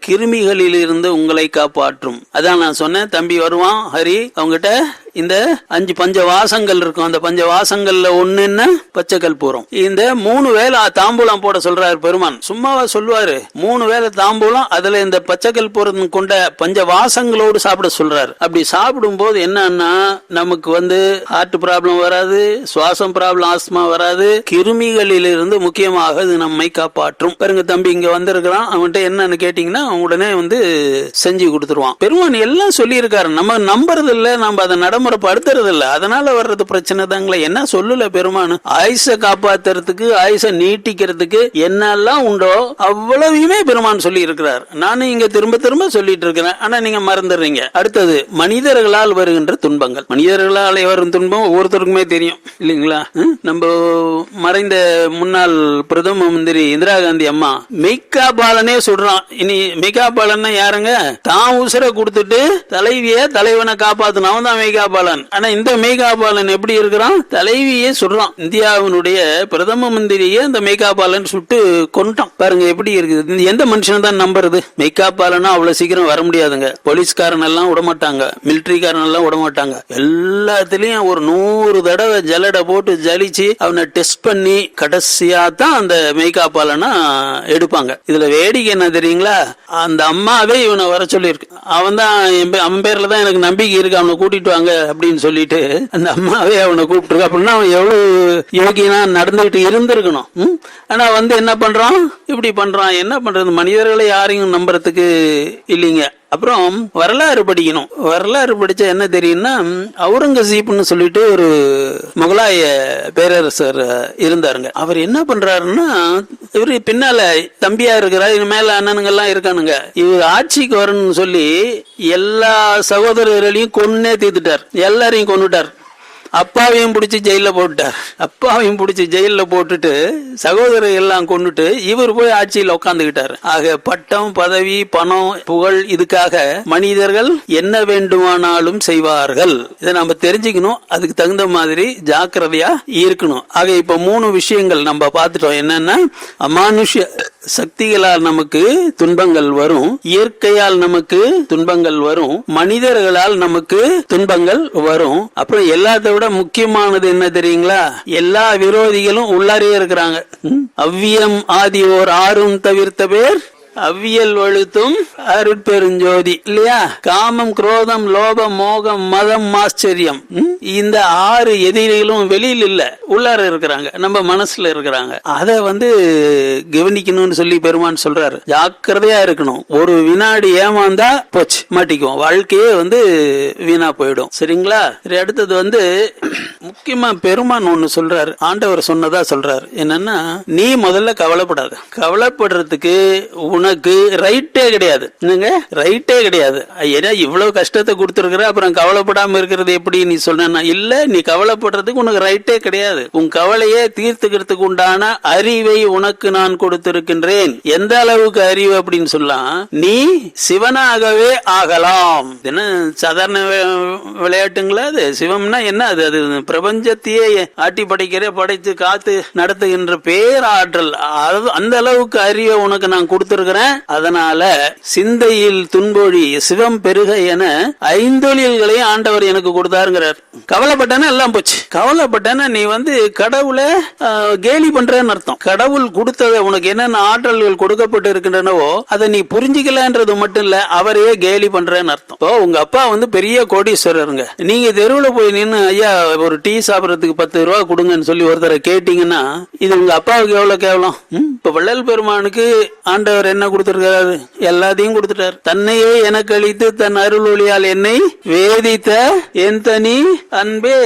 கிருமிகளில் இருந்து உங்களை காப்பாற்றும். அதான் நான் சொன்னேன். தம்பி வருவான் ஹரி, அவங்ககிட்ட இந்த 5 பஞ்ச வாசங்கள் இருக்கும். அந்த பஞ்ச வாசங்கள்ல ஒண்ணு என்ன? பச்சை கற்பூரம். இந்த 3 வேளை தாம்பூலம் போட சொல்றாரு பெருமான். சும்மாவா சொல்லுவாரு? 3 வேளை தாம்பூலம், அதுல இந்த பச்சை கற்பூரம் கொண்ட பஞ்ச வாசங்களோடு சாப்பிட சொல்றாரு. அப்படி சாப்பிடும் போது என்னன்னா, நமக்கு ஹார்ட் ப்ராப்ளம் வராது, சுவாசம் ப்ராப்ளம், ஆஸ்மா வராது. கிருமிகளில் இருந்து முக்கியமாக இது நம்மை காப்பாற்றும். பாருங்க, தம்பி இங்க வந்திருக்கிறான். அவன்கிட்ட என்னன்னு கேட்டீங்கன்னா உடனே செஞ்சு கொடுத்துருவான். பெருமான் எல்லாம் சொல்லி இருக்காரு. நம்ம நம்புறது இல்ல, நம்ம அதை நடைமுறைப்படுத்துறது இல்ல, அதனால வர்றது பிரச்சனை தாங்களே. என்ன சொல்லல பெருமானு, ஆயுச காப்பாத்துறதுக்கு ஆயுச நீட்டிக்கிறதுக்கு என்னெல்லாம் உண்டோ அவ்வளவுமே பெருமான் சொல்லி இருக்கிறார். நானும் இங்க திரும்ப திரும்ப சொல்லிட்டு இருக்கிறேன், ஆனா நீங்க மறந்துடுறீங்க. அடுத்தது மனிதர்களால் வருகின்ற துன்பங்கள். மனிதர்களால் வரும் துன்பம் ஒவ்வொருத்தருக்குமே தெரியும் இல்லைங்களா? நம்ம மறைந்த முன்னாள் பிரதம மந்திரி இந்திரா காந்தி அம்மா மெய்கா பாலனே சொல்றான். இனி மெய்கா பாலன் யாருங்க? தான் உசுர கொடுத்துட்டு தலைவிய தலைவனை காப்பாத்தினவன் தான் மெய்கா பாலன். ஆனா இந்த மெய்கா பாலன் எப்படி இருக்கிறான்? தலைவியே சொல்றான். இந்தியாவினுடைய பிரதம மந்திரியே அந்த மெய்கா பாலன் சுட்டு கொண்டான். பாருங்க எப்படி இருக்குது. எந்த மனுஷன் தான் நம்புறது? மெய்கா பாலனா அவ்வளவு சீக்கிரம் வர முடியாதுங்க. போலீஸ்காரன் எல்லாம் விடமாட்டாங்க, மிலிட்டரிக்காரன் எல்லாம் விடமாட்டாங்க. எல்லாத்திலயும் ஒரு 100 தடவை ஜலடை போட்டு ஜலிச்சு அவனை டெஸ்ட் பண்ணி கடைசியா தான் அந்த மெய்கா பாலனா எடுப்பாங்க. இதுல வேடிக்கை என்ன தெரியுங்களா? அந்த அம்மாவே இவனை வர சொல்லியிருக்கு. அவன் தான் அவன் பேர்ல தான் எனக்கு நம்பிக்கை இருக்கு, அவனை கூட்டிட்டு வாங்க அப்படின்னு சொல்லிட்டு அந்த அம்மாவே அவனை கூப்பிட்டு அப்படின்னா அவன் எவ்வளவு யோகியனா நடந்துகிட்டு இருந்திருக்கணும். ஆனா என்ன பண்றான்? இப்படி பண்றான். என்ன பண்றது? மனிதர்களை யாரையும் நம்புறதுக்கு இல்லைங்க. அப்புறம் வரலாறு படிக்கணும். வரலாறு படிச்சா என்ன தெரியும்னா, அவுரங்கசீப்னு சொல்லிட்டு ஒரு முகலாய பேரரசர் இருந்தாருங்க. அவர் என்ன பண்றாருன்னா, இவரு பின்னால தம்பியா இருக்கிறார், இது மேல அண்ணனுங்க எல்லாம் இருக்கானுங்க. இவர் ஆட்சிக்கு வரணும்னு சொல்லி எல்லா சகோதரர்களையும் கொன்னே தீர்த்துட்டார், எல்லாரையும் கொன்னுட்டார். அப்பாவையும் பிடிச்சி ஜெயில போட்டுட்டார். அப்பாவையும் பிடிச்சி ஜெயில போட்டுட்டு சகோதரர் எல்லாம் கொண்டுட்டு இவர் போய் ஆட்சியில் உட்கார்ந்துகிட்டாரு. ஆக பட்டம், பதவி, பணம், புகழ் இதுக்காக மனிதர்கள் என்ன வேண்டுமானாலும் செய்வார்கள். இதை நம்ம தெரிஞ்சுக்கணும். அதுக்கு தகுந்த மாதிரி ஜாக்கிரதையா இருக்கணும். ஆக இப்ப 3 விஷயங்கள் நம்ம பார்த்துட்டோம். என்னன்னா, அமானுஷ்ய சக்திகளால் நமக்கு துன்பங்கள் வரும், இயற்கையால் நமக்கு துன்பங்கள் வரும், மனிதர்களால் நமக்கு துன்பங்கள் வரும். அப்புறம் எல்லாத்த விட முக்கியமானது என்ன தெரியுங்களா? எல்லா விரோதிகளும் உள்ளாரே இருக்கிறாங்க. அவ்வியம் ஆதியோர் ஆறும் தவிர்த்த பேர் அவ்வியல் வழுத்தும் அருட்பெருஞ்சோதி இல்லையா? காமம், குரோதம், லோபம், மோகம், மதம், ஆச்சரியம், இந்த 6 எதிரிகளும் வெளியில் இல்ல, உள்ளார இருக்கிறாங்க, நம்ம மனசுல இருக்கிறாங்க. அத கவனிக்கணும்னு சொல்லி பெருமான் சொல்றாரு. ஜாக்கிரதையா இருக்கணும். ஒரு வினாடி ஏமாந்தா போச்சு, மாட்டிக்குவோம். வாழ்க்கையே வீணா போயிடும். சரிங்களா? அடுத்தது முக்கியமா பெருமான் ஒண்ணு சொல்றாரு, ஆண்டவர் சொன்னதா சொல்றாரு. என்னன்னா, நீ முதல்ல கவலைப்படாத. கவலைப்படுறதுக்கு உனக்கு ரைட்டே கிடையாது. ரைட்டே கிடையாது. ஏன்னா இவ்வளவு கஷ்டத்தை கொடுத்திருக்கிற, அப்புறம் கவலைப்படாம இருக்கிறது எப்படி நீ சொன்ன? இல்ல, நீ கவலைப்படுறதுக்கு உனக்கு ரைட்டே கிடையாது. உன் கவலையே தீர்த்துக்கிறதுக்கு உண்டான அறிவை உனக்கு நான் கொடுத்திருக்கின்றேன். எந்த அளவுக்கு அறிவு அப்படின்னு சொல்லலாம், நீ சிவனாகவே ஆகலாம். என்ன சாதாரண விளையாட்டுங்களா அது? சிவம்னா என்ன? அது பிரபஞ்சத்தையே ஆட்டி படைத்து காத்து நடத்துகின்ற பேராற்றல். அந்த அளவுக்கு அறிவை உனக்கு நான் கொடுத்திருக்கிறேன். அதனால சிந்தையில் துன்பொழி சிவம் பெருக என 5 தொழில்களையும் ஆண்டவர் எனக்கு கொடுத்தாருங்கிறார். கவலைப்பட்டனா எல்லாம் போச்சு. கவலைப்பட்டனா நீ கடவுளை கேலி பண்றேன்னு அர்த்தம். கடவுள் கொடுத்ததை உனக்கு என்னென்ன ஆற்றல்கள் கொடுக்கப்பட்டு இருக்கின்றனவோ அதை நீ புரிஞ்சிக்கலன்றது மட்டும் இல்ல, அவரையே கேலி பண்றேன்னு அர்த்தம். இப்போ உங்க அப்பா பெரிய கோடீஸ்வரருங்க. நீங்க தெருவுல போய் நின்று ஐயா ஒரு டீ சாப்பிடறதுக்கு 10 ரூபா கொடுங்கன்னு சொல்லி ஒருத்தரை கேட்டீங்கன்னா இது உங்க அப்பாவுக்கு எவ்வளவு கேவலம். இப்ப வள்ளல் பெருமானுக்கு ஆண்டவர் என்ன கொடுத்திருக்கிறாரு? எல்லாத்தையும் கொடுத்துட்டார். தன்னையே எனக்கு அளித்து தன் அருள் ஒளியால் என்னை வேதித்த என் தனி அன்பே.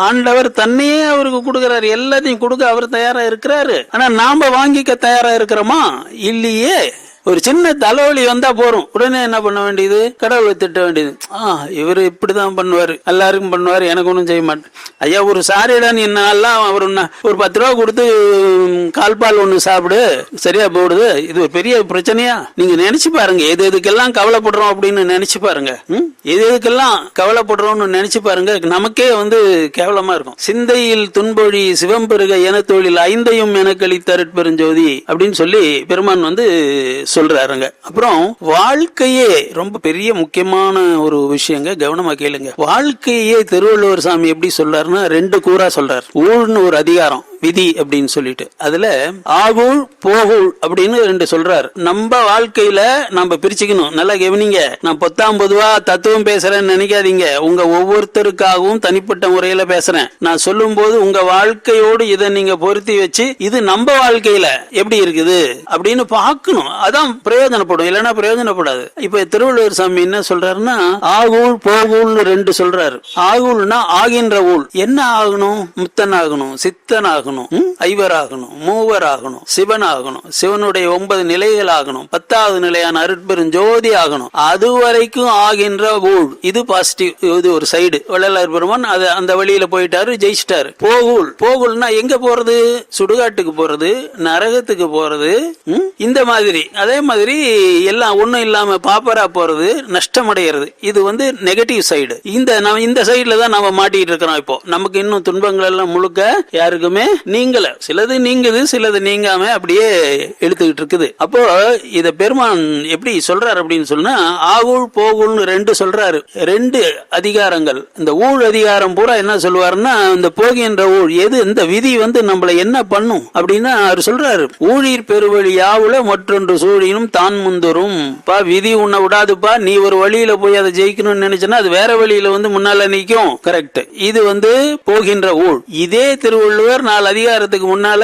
ஆண்டவர் தன்னையே அவருக்கு கொடுக்கிறாரு. எல்லாத்தையும் கொடுக்க அவர் தயாரா இருக்கிறாரு. ஆனா நாம வாங்கிக்க தயாரா இருக்கிறோமா? இல்லையே. ஒரு சின்ன தலைவலி வந்தா போறோம், உடனே என்ன பண்ண வேண்டியது? கடவுளை திட்ட வேண்டியது. இவரு இப்படிதான் பண்ணுவாரு, எல்லாருக்கும் பண்ணுவாரு, எனக்கு ஒன்றும் செய்ய மாட்டேன். ஐயா ஒரு சாரிடா, நீ எல்லாம் அவர் ஒரு 10 ரூபா கொடுத்து கால்பால் ஒண்ணு சாப்பிடு, சரியா போடுது. இது ஒரு பெரிய பிரச்சனையா? நீங்க நினைச்சு பாருங்க. எது எதுக்கெல்லாம் கவலைப்படுறோம் அப்படின்னு நினைச்சு பாருங்க. எது எதுக்கெல்லாம் கவலைப்படுறோம்னு நினைச்சு பாருங்க. நமக்கே கேவலமா இருக்கும். சிந்தையில் துன்பொழி சிவம் பெருக என தொழில் 5ஐயும் எனக்கு அளித்தருட் பெருஞ்சோதி அப்படின்னு சொல்லி பெருமான் சொல்றாருங்க. அப்புறம் வாழ்க்கையே ரொம்ப பெரிய முக்கியமான ஒரு விஷயங்க, கவனமா கேளுங்க. வாழ்க்கையே திருவள்ளுவர் சாமி எப்படி சொல்றாருன்னா 2 கூறா சொல்றாரு. ஊழ்னு ஒரு அதிகாரம், விதி அப்படின்னு சொல்லிட்டு. அதுல ஆகுள் போகுள் அப்படின்னு 2 சொல்றாரு. நம்ம வாழ்க்கையில நம்ம பிரிச்சுக்கணும். நல்லா கவனிங்க. நான் 19 தத்துவம் பேசுறேன்னு நினைக்காதீங்க. உங்க ஒவ்வொருத்தருக்காகவும் தனிப்பட்ட முறையில பேசுறேன். நான் சொல்லும் போது உங்க வாழ்க்கையோடு இதை நீங்க பொருத்தி வச்சு இது நம்ம வாழ்க்கையில எப்படி இருக்குது அப்படின்னு பார்க்கணும். அதான் பிரயோஜனப்படும், இல்லைன்னா பிரயோஜனப்படாது. இப்ப திருவள்ளுவர் சாமி என்ன சொல்றாருன்னா ஆகுள் போகுள்னு 2 சொல்றாரு. ஆகுள்னா ஆகின்ற ஊழ். என்ன ஆகணும்? முத்தன் ஆகணும், சித்தன் ஆகணும், ஐவர் ஆகணும், மூவர் ஆகணும், சிவன் ஆகணும், சிவனுடைய 9 நிலைகள் ஆகணும், 10வது நிலையான அருட்பெரும் ஜோதி ஆகணும். அது வரைக்கும் ஆகின்ற ஊழ். இது பாசிட்டிவ். இது ஒரு சைடு. வள்ளலார் பெருமான் அந்த வழியில போயிட்டாரு, ஜெயிச்சிட்டாரு. போகுள். போகுள்னா எங்க போறது? சுடுகாட்டுக்கு போறது, நரகத்துக்கு போறது, இந்த மாதிரி. அதே மாதிரி எல்லாம் ஒண்ணும் இல்லாம பாப்பரா போறது, நஷ்டம் அடைகிறது. இது நெகட்டிவ் சைடு. இந்த சைடுல தான் நாம மாட்டிட்டு இருக்கிறோம். இப்போ நமக்கு இன்னும் துன்பங்கள் எல்லாம் முழுக்க யாருக்குமே நீங்கல. சிலது நீங்குது, சிலது நீங்காம அப்படியே எடுத்துக்கிட்டு இருக்குது. அப்போ இத பெருமான் எப்படி சொல்றாரு அப்படின்னு சொன்னா ஆகுள் போகுள்னு 2 சொல்றாரு. 2 அதிகாரங்கள். இந்த ஊழ் அதிகாரம் பூரா என்ன சொல்லுவாருன்னா இந்த போகின்ற ஊழ் எது, இந்த விதி நம்மள என்ன பண்ணும் அப்படின்னா அவர் சொல்றாரு. ஊழிர் பெருவழி யாவுல மற்றொன்று சூழினும் தான் முந்தரும். விதி உன்னை விடாதுப்பா. நீ ஒரு வழியில போய் அதை ஜெயிக்கணும்னு நினைச்சனா அது வேற வழியில முன்னால நிக்கும். கரெக்ட். இது போகின்ற ஊழ். இதே திருவள்ளுவர் 4 அதிகாரத்துக்கு முன்னால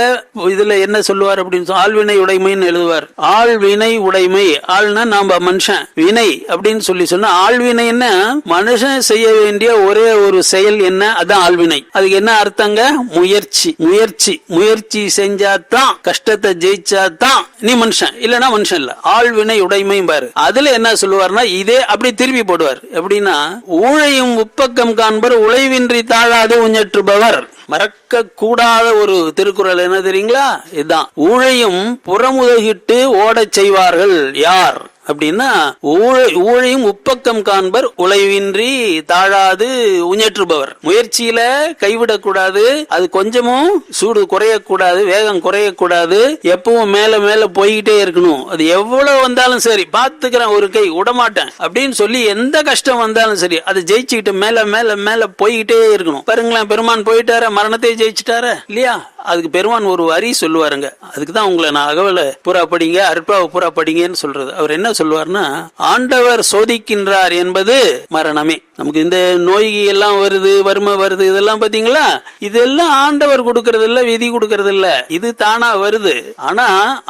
இதுல என்ன சொல்லுவார் அப்படின்னு ஆழ்வினை உடைமைன்னு எழுதுவார். ஆழ்வினை உடைமை. ஆள்னா நாம மனுஷன், வினை அப்படின்னு சொன்னா ஆழ்வினைன்னா மனுஷன் செய்ய வேண்டிய ஒரே ஒரு செயல் என்ன? அதான் ஆழ்வினை. அதுக்கு என்ன அர்த்தங்க? முயற்சி. முயற்சி முயற்சி செஞ்சாதான், கஷ்டத்தை ஜெயிச்சாதான் நீ மனுஷன், இல்லன்னா மனுஷன் இல்ல. ஆழ்வினை உடைமை பாரு. அதுல என்ன சொல்லுவார்னா இதே அப்படி திருப்பி போடுவார். எப்படின்னா ஊழையும் உப்பக்கம் காண்பர் உழைவின்றி தாழாது உஞ்சற்றுபவர். மறக்க கூடாத ஒரு திருக்குறள் என்ன தெரியுங்களா? இதுதான். ஊழையும் புறமுதகிட்டு ஓடச் செய்வார்கள் யார் அப்படின்னா ஊழையும் உப்பக்கம் காண்பர் உழைவின்றி தாழாது உஞற்றுபவர். முயற்சியில கைவிடக்கூடாது. அது கொஞ்சமும் சூடு குறையக்கூடாது, வேகம் குறையக்கூடாது. எப்பவும் மேல மேல போய்கிட்டே இருக்கணும். அது எவ்வளவு வந்தாலும் சரி, பாத்துக்கிறேன் ஒரு கை விடமாட்டேன் அப்படின்னு சொல்லி எந்த கஷ்டம் வந்தாலும் சரி அதை ஜெயிச்சுக்கிட்டு மேல மேல மேல போய்கிட்டே இருக்கணும். பாருங்களேன், பெருமான் போயிட்டார, மரணத்தை ஜெயிச்சுட்டார இல்லையா? அதுக்கு பெருமான் ஒரு வரி சொல்லுவாருங்க. அதுக்குதான் உங்களை நான் அகவலை பூரா படிங்க, அற்பாவை பூரா படிங்கன்னு சொல்றது. அவர் என்ன சொல்லுவார்னா ஆண்டவர் சோதிக்கின்றார் என்பது மரணமே. நமக்கு இந்த நோய் எல்லாம் வருது, வறுமை வருது, இதெல்லாம் பாத்தீங்களா? இதெல்லாம் ஆண்டவர் கொடுக்கறது இல்ல, விதி கொடுக்கறது இல்ல, இது தானா வருது. ஆனா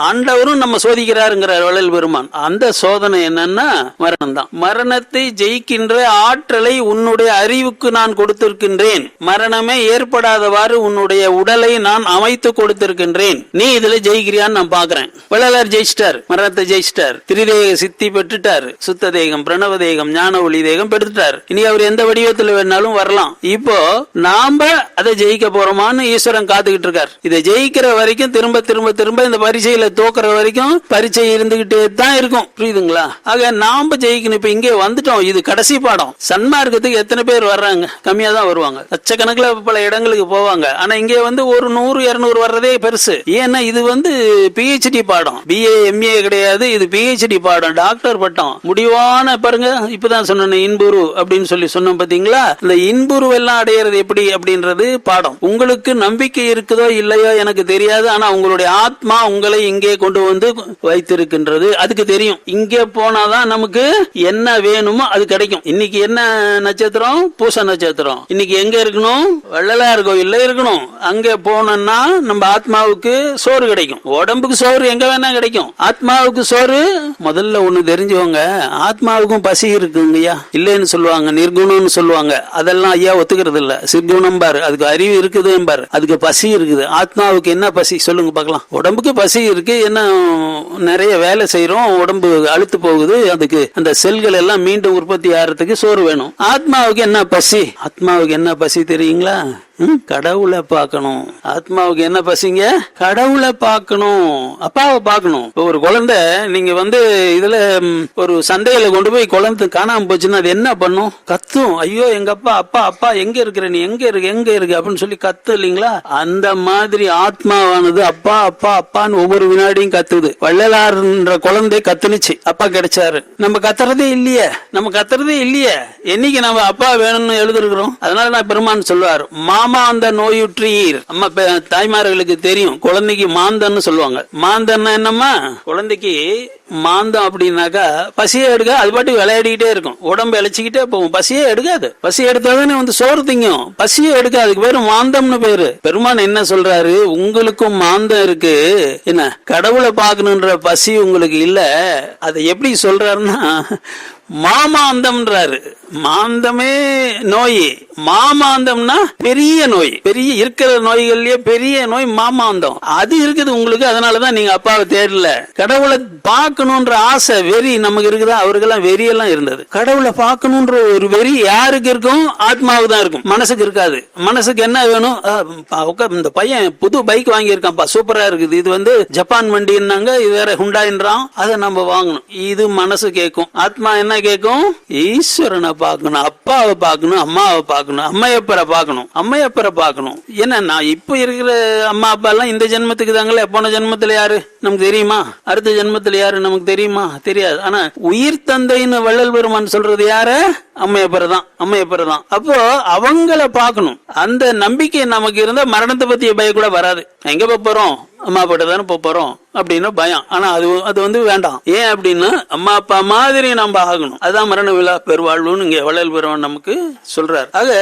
ஆண்டவரும் நம்ம சோதிக்கிறாருங்கிறார் வள்ளல் பெருமான். அந்த சோதனை என்னன்னா மரணம் தான். மரணத்தை ஜெயிக்கின்ற ஆற்றலை உன்னுடைய அறிவுக்கு நான் கொடுத்திருக்கின்றேன். மரணமே ஏற்படாதவாறு உன்னுடைய உடலை நான் அமைத்து கொடுத்திருக்கின்றேன். நீ இதுல ஜெயிக்கிறியான்னு நான் பாக்குறேன். வள்ளலார் ஜெயிச்சிட்டார், மரணத்தை ஜெயிச்சிட்டார், திரிதேக சித்தி பெற்றுட்டார், சுத்த தேகம், பிரணவ தேகம், ஞான ஒளி தேகம் பெற்றுட்டார். இனி அவர் எந்த வடிவத்தில் வேணாலும் வரலாம். இப்போ நாம அதை ஜெயிக்க போறோமான்னு ஈஸ்வரன் காத்துக்கிட்டு இருக்கார். இதை ஜெயிக்கிற வரைக்கும் திரும்ப திரும்ப திரும்ப இந்த பரீட்சையில தோக்குற வரைக்கும் பரீட்சை இருந்துகிட்டே தான் இருக்கும். புரியுதுங்களா? ஆக நாம ஜெயிக்கணும். இப்ப இங்கே வந்துட்டோம், இது கடைசி பாடம். சன்மார்க்கத்துக்கு எத்தனை பேர் வர்றாங்க? கம்மியா தான் வருவாங்க. லட்சக்கணக்கில் பல இடங்களுக்கு போவாங்க. ஆனா இங்கே ஒரு 100-200 வர்றதே பெருசு. ஏன்னா இது PhD பாடம், BA MA கிடையாது. இது PhD பாடம், டாக்டர் பட்டம். முடிவான பாருங்க. இப்பதான் சொன்ன இன்புரு அப்படின்னு சொல்லி சொன்னோம் பாத்தீங்களா? இந்த இன்புரு எல்லாம் அடையிறது எப்படி அப்படின்றது பாடம். உங்களுக்கு நம்பிக்கை இருக்குதோ இல்லையோ எனக்கு தெரியாது. ஆனா உங்களுடைய ஆத்மா உங்களை இங்கே கொண்டு வைத்திருக்கின்றது. அதுக்கு தெரியும். இங்கே போனாதான் நமக்கு என்ன வேணுமோ அது கிடைக்கும். இன்னைக்கு என்ன நட்சத்திரம்? பூச நட்சத்திரம். இன்னைக்கு எங்க இருக்கணும்? வள்ளலார் கோயில்ல இருக்கணும். அங்க போனோம்னா நம்ம ஆத்மாவுக்கு சோறு கிடைக்கும். உடம்புக்கு சோறு எங்க வேணா கிடைக்கும். ஆத்மாவுக்கு சோறு முதல்ல ஒண்ணு தெரிஞ்சுவோங்க. ஆத்மாவுக்கும் பசி இருக்குங்கய்யா. இல்லைன்னு சொல்லுவாங்க, நிர்குணம்னு சொல்லுவாங்க. அதெல்லாம் ஐயா ஒத்துக்கிறது இல்ல. சிற்குணம் பாரு, அதுக்கு அறிவு இருக்குது பாரு, அதுக்கு பசி இருக்குது. ஆத்மாவுக்கு என்ன பசி சொல்லுங்க பார்க்கலாம். உடம்புக்கு பசி இருக்கு. என்ன நிறைய வேலை செய்யறோம், உடம்பு அழுத்து போகுது. அதுக்கு அந்த செல்கள் எல்லாம் மீண்டும் உற்பத்தி ஆகிறதுக்கு சோறு வேணும். ஆத்மாவுக்கு என்ன பசி? ஆத்மாவுக்கு என்ன பசி தெரியுங்களா? கடவுளை பார்க்கணும். ஆத்மாவுக்கு என்ன பசிங்க? கடவுளை பார்க்கணும், அப்பாவை பார்க்கணும். ஒரு குழந்தை நீங்க இதுல ஒரு சந்தையில கொண்டு போய் குழந்தை காணாம போச்சுன்னா அது என்ன பண்ணும்? கத்தும். ஐயோ எங்க அப்பா, அப்பா அப்பா எங்க இருக்கிற, நீ எங்க இருக்கு, எங்க இருக்கு அப்படின்னு சொல்லி கத்து இல்லீங்களா? அந்த மாதிரி ஆத்மாவானது அப்பா அப்பா அப்பான்னு ஒவ்வொரு வினாடியும் கத்துது. வள்ளலார்ன்ற குழந்தை கத்துனுச்சு, அப்பா கிடைச்சாரு. நம்ம கத்துறதே இல்லையே, என்னைக்கு நம்ம அப்பா வேணும்னு எழுதிருக்கிறோம். அதனால நான் பெருமான் சொல்லுவார், மாமாந்த நோயுற்றீர். அம்மா தாய்மார்களுக்கு தெரியும், குழந்தைக்கு மாந்தன்னு சொல்லுவாங்க. மாந்தன்னா என்னம்மா, குழந்தைக்கு மாந்தம் அப்படின்னாக்கா பசியே எடுக்க, அது பாட்டு விளையாடிக்கிட்டே இருக்கும், உடம்பு இழைச்சிக்கிட்டே போகும், பசியே எடுக்காது. பசி எடுத்தாதானே வந்து சோறு திங்கும், பசியே எடுக்காது, அதுக்கு பேரு மாந்தம்னு பேரு. பெருமான் என்ன சொல்றாரு, உங்களுக்கும் மாந்தம் இருக்கு, என்ன கடவுளை பார்க்கணுன்ற பசி உங்களுக்கு இல்ல. அதை எப்படி சொல்றாருன்னா மாமாந்தம்ன்றாரு. மாந்தமே நோய், மாமாந்தம்னா பெரிய நோய், பெரிய இருக்கிற நோய்கள்லயே பெரிய நோய் மாமாந்தம். அது இருக்குது உங்களுக்கு, அதனாலதான் நீங்க அப்பாவை தேடல. கடவுளை பார்க்கணும்ன்ற ஆசை வெறி நமக்கு இருக்குதா, அவருக்கெல்லாம் வெறியெல்லாம் இருந்தது. கடவுளை பார்க்கணும்ன்ற ஒரு வெறி யாருக்கு இருக்கும், ஆத்மாவுக்கு தான் இருக்கும், மனசுக்கு இருக்காது. மனசுக்கு என்ன வேணும், இந்த பையன் புது பைக் வாங்கியிருக்கான்ப்பா, சூப்பரா இருக்குது, இது வந்து ஜப்பான் வண்டின்னாங்க, இது வேற ஹுண்டாயின்றான், அதை நம்ம வாங்கணும், இது மனசு கேட்கும். ஆத்மா என்ன கேட்கும், ஈஸ்வரனை பார்க்கணும், அப்பாவை பார்க்கணும், அம்மாவை பார்க்கணும், அம்மையப்பரை பார்க்கணும், அம்மையப்பரை பார்க்கணும். என்ன நான் இப்ப இருக்கிற அம்மா அப்பா எல்லாம் இந்த ஜென்மத்துக்கு தாங்களே, போன ஜென்மத்துல யாரு நமக்கு தெரியுமா, அடுத்த ஜென்மத்துல யாரு நமக்கு தெரியுமா, தெரியாது. ஆனா உயிர் தந்தைன்னு வள்ளல் பெருமான் சொல்றது யாரு, அம்மையப்பரை தான், அம்மையப்பரை தான். அப்போ அவங்கள பார்க்கணும். அந்த நம்பிக்கை நமக்கு இருந்தா மரணத்தை பத்திய பயம் கூட வராது. எங்க போறோம், அம்மா அப்பா தானே போறோம் அப்படின்னு பயம். ஆனா அது வந்து வேண்டாம். ஏன் அப்படின்னா அம்மா அப்பா மாதிரி நம்ம ஆகணும். அதான் மரண விழா பெருவாழ்வுன்னு இங்க வள்ளல் பெருமான் நமக்கு சொல்றாரு. ஆக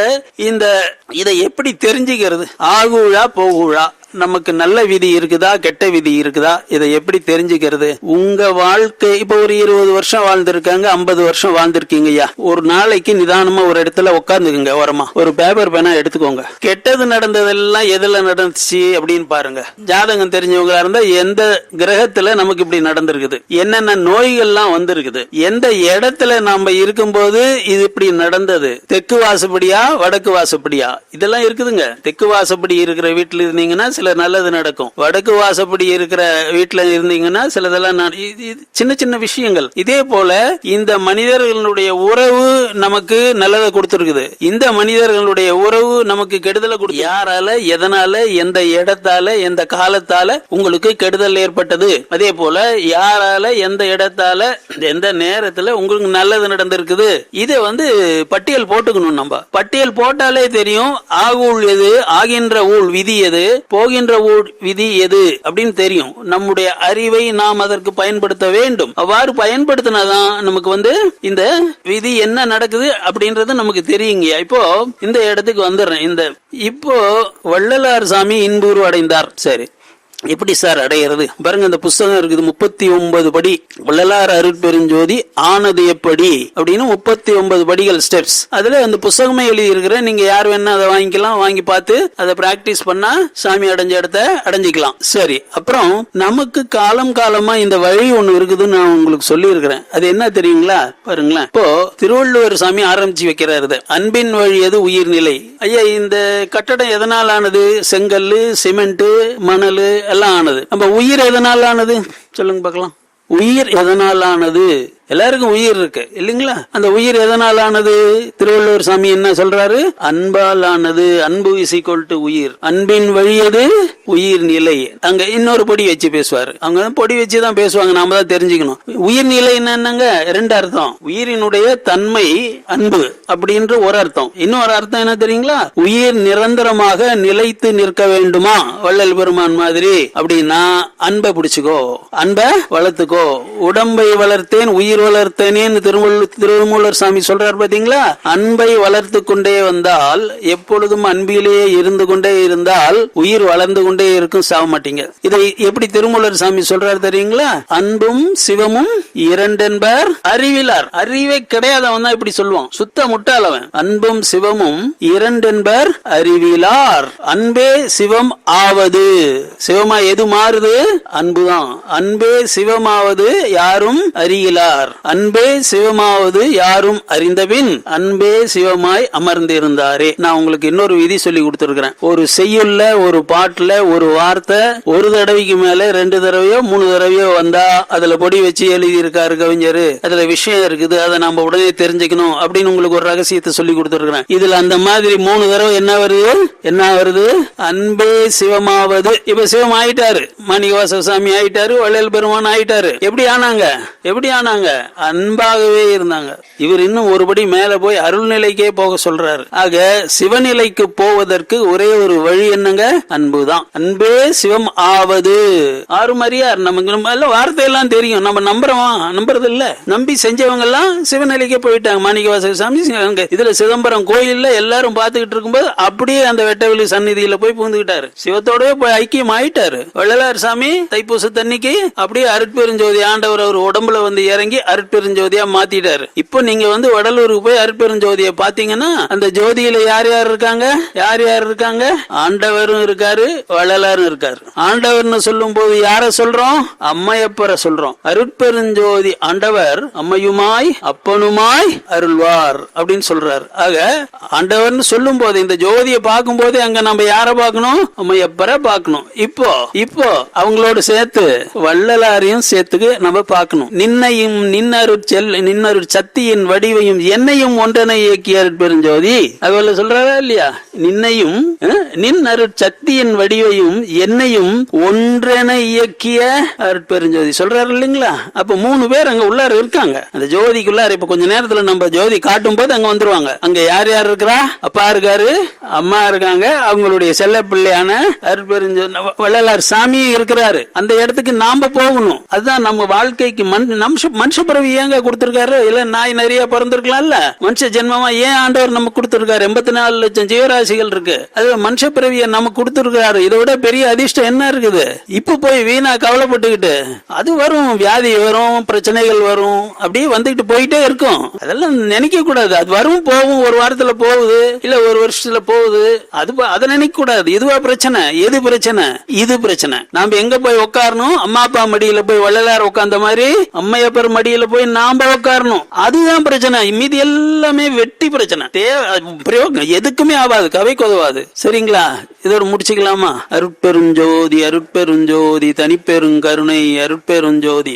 இதை எப்படி தெரிஞ்சுக்கிறது, ஆகுழா போகுழா, நமக்கு நல்ல விதி இருக்குதா கெட்ட விதி இருக்குதா, இதை எப்படி தெரிஞ்சுக்கிறது? உங்க வாழ்க்கை இப்ப ஒரு 20 வருஷம் வாழ்ந்திருக்காங்க, 50 வருஷம் வாழ்ந்திருக்கீங்க ஐயா, ஒரு நாளைக்கு நிதானமா ஒரு இடத்துல உட்கார்ந்துக்குங்க, ஓரமா ஒரு பேப்பர் பேனா எடுத்துக்கோங்க. கெட்டது நடந்ததெல்லாம் எதுல நடந்துச்சு அப்படின்னு பாருங்க. ஜாதகம் தெரிஞ்சவங்களா இருந்தா எந்த கிரகத்துல நமக்கு இப்படி நடந்திருக்குது, என்னென்ன நோய்கள்லாம் வந்திருக்குது, எந்த இடத்துல நாம இருக்கும்போது இது இப்படி நடந்தது, தெற்கு வாசப்படியா வடக்கு வாசப்படியா, இதெல்லாம் இருக்குதுங்க. தெற்கு வாசப்படி இருக்கிற வீட்டுல இருந்தீங்கன்னா சில நல்லது நடக்கும், வடக்கு வாசப்படி இருக்கிற வீட்டுல இருந்தீங்கன்னா சிலதெல்லாம் சின்ன சின்ன விஷயங்கள். இதே போல இந்த மனிதர்களுடைய உறவு நமக்கு நல்லதை கொடுத்திருக்குது, இந்த மனிதர்களுடைய உறவு நமக்கு கெடுதலை கொடுத்து, யாரால எதனால எந்த இடத்தால எந்த காலத்தால உங்களுக்கு கெடுதல் ஏற்பட்டது, அதே போல யாரால எந்த இடத்தால எந்த நேரத்துல உங்களுக்கு நல்லது நடந்திருக்குது, இதை வந்து பட்டியல் போட்டுக்கணும். நம்ம பட்டியல் போட்டாலே தெரியும் ஆகுள் எது, ஆகின்ற ஊழ் விதி எது, போகின்ற விதி எது அப்படின்னு தெரியும். நம்முடைய அறிவை நாம் அதற்கு பயன்படுத்த வேண்டும். அவ்வாறு பயன்படுத்தினாதான் நமக்கு வந்து இந்த விதி என்ன நடக்குது அப்படின்றது நமக்கு தெரியுங்க. இப்போ இந்த இடத்துக்கு வந்துடுறேன். இப்போ வள்ளலார் சாமி இன்புரு அடைந்தார். சரி, எப்படி சார் அடையிறது பாருங்க, இந்த புஸ்தகம் இருக்குது 39 படி, வள்ளலார் அருட்பெருஞ்சோதி ஆனது எப்படி அப்படின்னு 39 படிகள், ஸ்டெப்ஸ். அதுல அந்த புஸ்தகமே எழுதி இருக்கிற, நீங்க யார் வேணா அதை வாங்கிக்கலாம், வாங்கி பார்த்து அதை பிராக்டிஸ் பண்ணா சாமி அடைஞ்ச இடத்த அடைஞ்சிக்கலாம். சரி, அப்புறம் நமக்கு காலம் காலமா இந்த வழி ஒண்ணு இருக்குதுன்னு நான் உங்களுக்கு சொல்லி இருக்கிறேன். அது என்ன தெரியுங்களா, பாருங்களேன். இப்போ திருவள்ளுவர் சாமி ஆரம்பிச்சு வைக்கிறாரு, அன்பின் வழி எது உயிர்நிலை. ஐயா, இந்த கட்டடம் எதனால் ஆனது, செங்கல் சிமெண்ட் மணல் எல்லாம் ஆனது. நம்ம உயிர் எதனால் ஆனது சொல்லுங்க பார்க்கலாம். உயிர் எதனால் ஆனது, எல்லாருக்கும் உயிர் இருக்கு இல்லைங்களா, அந்த உயிர் எதனால் ஆனது, திருவள்ளுவர் சாமி என்ன சொல்றாரு, அன்பால் ஆனது, அன்பு இசைக்கொள்ட்டு உயிர், அன்பின் வழியது உயிர் நிலை. அங்க இன்னொரு பொடி வச்சு பேசுவாரு, அவங்க பொடி வச்சுதான் பேசுவாங்க, நாம தான் தெரிஞ்சுக்கணும். உயிர் நிலை என்னங்க, 2 அர்த்தம். உயிரினுடைய தன்மை அன்பு அப்படின்ற ஒரு அர்த்தம், இன்னொரு அர்த்தம் என்ன தெரியுங்களா, உயிர் நிரந்தரமாக நிலைத்து நிற்க வேண்டுமா வள்ளல் பெருமான் மாதிரி அப்படின்னா அன்பை பிடிச்சுக்கோ, அன்பை வளர்த்துக்கோ, உடம்பை வளர்த்தேன் உயிர் வளர்த்தேனேன்னு திருமூலர் சாமி சொல்றார் பாத்தீங்களா. அன்பை வளர்த்து கொண்டே வந்தால், எப்பொழுதும் அன்பிலேயே இருந்து கொண்டே இருந்தால் உயிர் வளர்ந்து கொண்டே இருக்கும், சாக மாட்டீங்க. இதை எப்படி திருமூலர் சாமி சொல்றாரு தெரியுங்களா, அன்பும் சிவமும் இரண்டென்பர் அறிவிலார். அறிவே கிடையாதவன் தான் இப்படி சொல்லுவான், சுத்த முட்டாளவன். அன்பும் சிவமும் இரண்டென்பர் அறிவிலார், அன்பே சிவம் ஆவது. சிவமா எது மாறுது, அன்புதான். அன்பே சிவமாவது யாரும் அறியிலார், அன்பே சிவமாவது யாரும் அறிந்தபின் அன்பே சிவமாய் அமர்ந்திருந்தாரே. நான் உங்களுக்கு இன்னொரு விதி சொல்லி கொடுத்திருக்கிறேன். ஒரு செய்யுள்ள ஒரு பாட்டுல ஒரு வார்த்தை ஒரு தடவைக்கு மேல 2 தடவையோ 3 தடவையோ வந்தா அதுல பொடி வச்சு எழுதி இருக்காரு கவிஞர், அதுல விஷயம் இருக்குது, அதை நம்ம உடனே தெரிஞ்சுக்கணும் அப்படின்னு உங்களுக்கு ஒரு ரகசியத்தை சொல்லி கொடுத்திருக்கிறேன். இதுல அந்த மாதிரி 3 தடவை என்ன வருது, அன்பே சிவமாவது. இப்ப சிவம் ஆயிட்டாரு, மாணிக்கவாசக சாமி ஆயிட்டாரு, வள்ளல் பெருமான் ஆயிட்டாரு. எப்படி ஆனாங்க அன்பாகவே இருந்தாங்க. இவர் இன்னும் ஒருபடி மேல போய் அருள்நிலைக்கே போக சொல்றாரு. ஆக சிவநிலைக்கு போவதற்கு ஒரே ஒரு வழி என்னங்க? அன்புதான். அன்பே சிவம் ஆவது. ஆறும் அறியார். நமக்கு வார்த்தையெல்லாம் தெரியும், நம்ம நம்புறது இல்ல. நம்பி செஞ்சவங்க எல்லாம் சிவநிலைக்கே போயிட்டாங்க. மாணிக்கவாசக சாமி இதுல சிதம்பரம் கோயில்ல எல்லாரும் பாத்துக்கிட்டு இருக்கும்போது அப்படியே அந்த வெட்டவெளி சந்நிதியில போய் புகுந்துகிட்டாரு. சிவத்தோடவே போய் ஐக்கியம் ஆயிட்டாரு. வள்ளலார் சாமி தைப்பூசத்தன்னைக்கு அப்படியே அருட்பெருஞ்சோதி ஆண்டவர் அவர் உடம்புல வந்து இறங்கி அருட்பெருஞ்சோதியா மாத்திட்டாரு. இப்போ நீங்க வந்து வடலூருக்கு போய் அருட்பெருஞ்சோதியை பாத்தீங்கன்னா அந்த ஜோதியில யார் யார் இருக்காங்க? ஆண்டவரும் இருக்காரு, வள்ளலாரும் இருக்காரு. ஆண்டவர்னு சொல்லும் போது யார சொல்றோம்? அம்மையப்பரை சொல்றோம். அருட்பெருஞ்சோதி ஆண்டவர் அம்மையுமாய் அப்பனுமாய் அருள்வார் அப்படின்னு சொல்றாரு. ஆக ஆண்டவர்னு சொல்லும் போது இந்த ஜோதியை பார்க்கும் போது அங்க நம்ம யார பார்க்கணும்? அம்மையப்பரை பார்க்கணும். இப்போ அவங்களோட சேர்த்து வள்ளலாரையும் சேர்த்துக்கு நம்ம பார்க்கணும். நின்னையும் நின்னருட் சக்தியின் வடிவையும் என்னையும் ஒன்றனை இயக்கிய அருட்பெருஞ்சோதி. அதுல சொல்றாரா இல்லையா? நின்னையும் நின்னருட் சக்தியின் வடிவையும் என்னையும் ஒன்றென இயக்கிய அருட்பெருஞ்சோதி சொல்றாரு இல்லைங்களா? அப்ப 3 பேர் அங்க உள்ளார இருக்காங்க. அந்த ஜோதிக்குள்ளார இப்ப கொஞ்ச நேரத்துல நம்ம ஜோதி காட்டும் போது அங்க வந்துருவாங்க. அங்க யார் யார் இருக்கிறா? அப்பா இருக்காரு, அம்மா இருக்காங்க, அவங்களுடைய செல்ல பிள்ளையான அருட்பெருஞ்சோதி வள்ளலார் சாமி இருக்கிறாரு. அந்த இடத்துக்கு நாம போகணும். அதுதான் நம்ம வாழ்க்கைக்கு மனுஷ பிறவி ஏங்க கொடுத்திருக்காரு? இல்ல நாய் நிறைய பிறந்திருக்கலாம்ல. மனுஷ ஜென்மமா ஏன் ஆண்டவர் நமக்கு கொடுத்திருக்காரு? 84 லட்சம் ஜீவராசிகள் இருக்கு. அது மனுஷ பிறவியை நமக்கு கொடுத்திருக்காரு. இதை விட பெரிய அதிர்ஷ்டம் என்ன இருக்குது? இப்ப போய் வீணா கவலைப்பட்டுக்கிட்டு அது வரும், வியாதி வரும், பிரச்சனைகள் வரும், அப்படியே வந்துகிட்டு போயிட்டே இருக்கும். அதெல்லாம் நினைக்க கூடாது. அது வரும் போகும், ஒரு வாரத்துல போகுது, இல்ல ஒரு வருஷத்துல போகுது. அதை நினைக்க கூடாது. இதுவா பிரச்சனை? எது பிரச்சனை? இது பிரச்சனை. நாம எங்க போய் உட்காரணும்? அம்மா அப்பா மடியில போய் வள்ளலார் உட்கார்ந்த மாதிரி அம்மையப்பர் மடியில போய் நாம உட்காரணும். அதுதான் பிரச்சனை. மீதி எல்லாமே வெட்டி பிரச்சனை. பிரயோகம் எதுக்குமே ஆகாது, கவைக்கு உதவாது. சரிங்களா? இதோட முடிச்சுக்கலாமா? அருட்பெருஞ்சோதி அருட்பெருஞ்சோதி தனிப்பெருங்கருணை அருட்பெருஞ்சோதி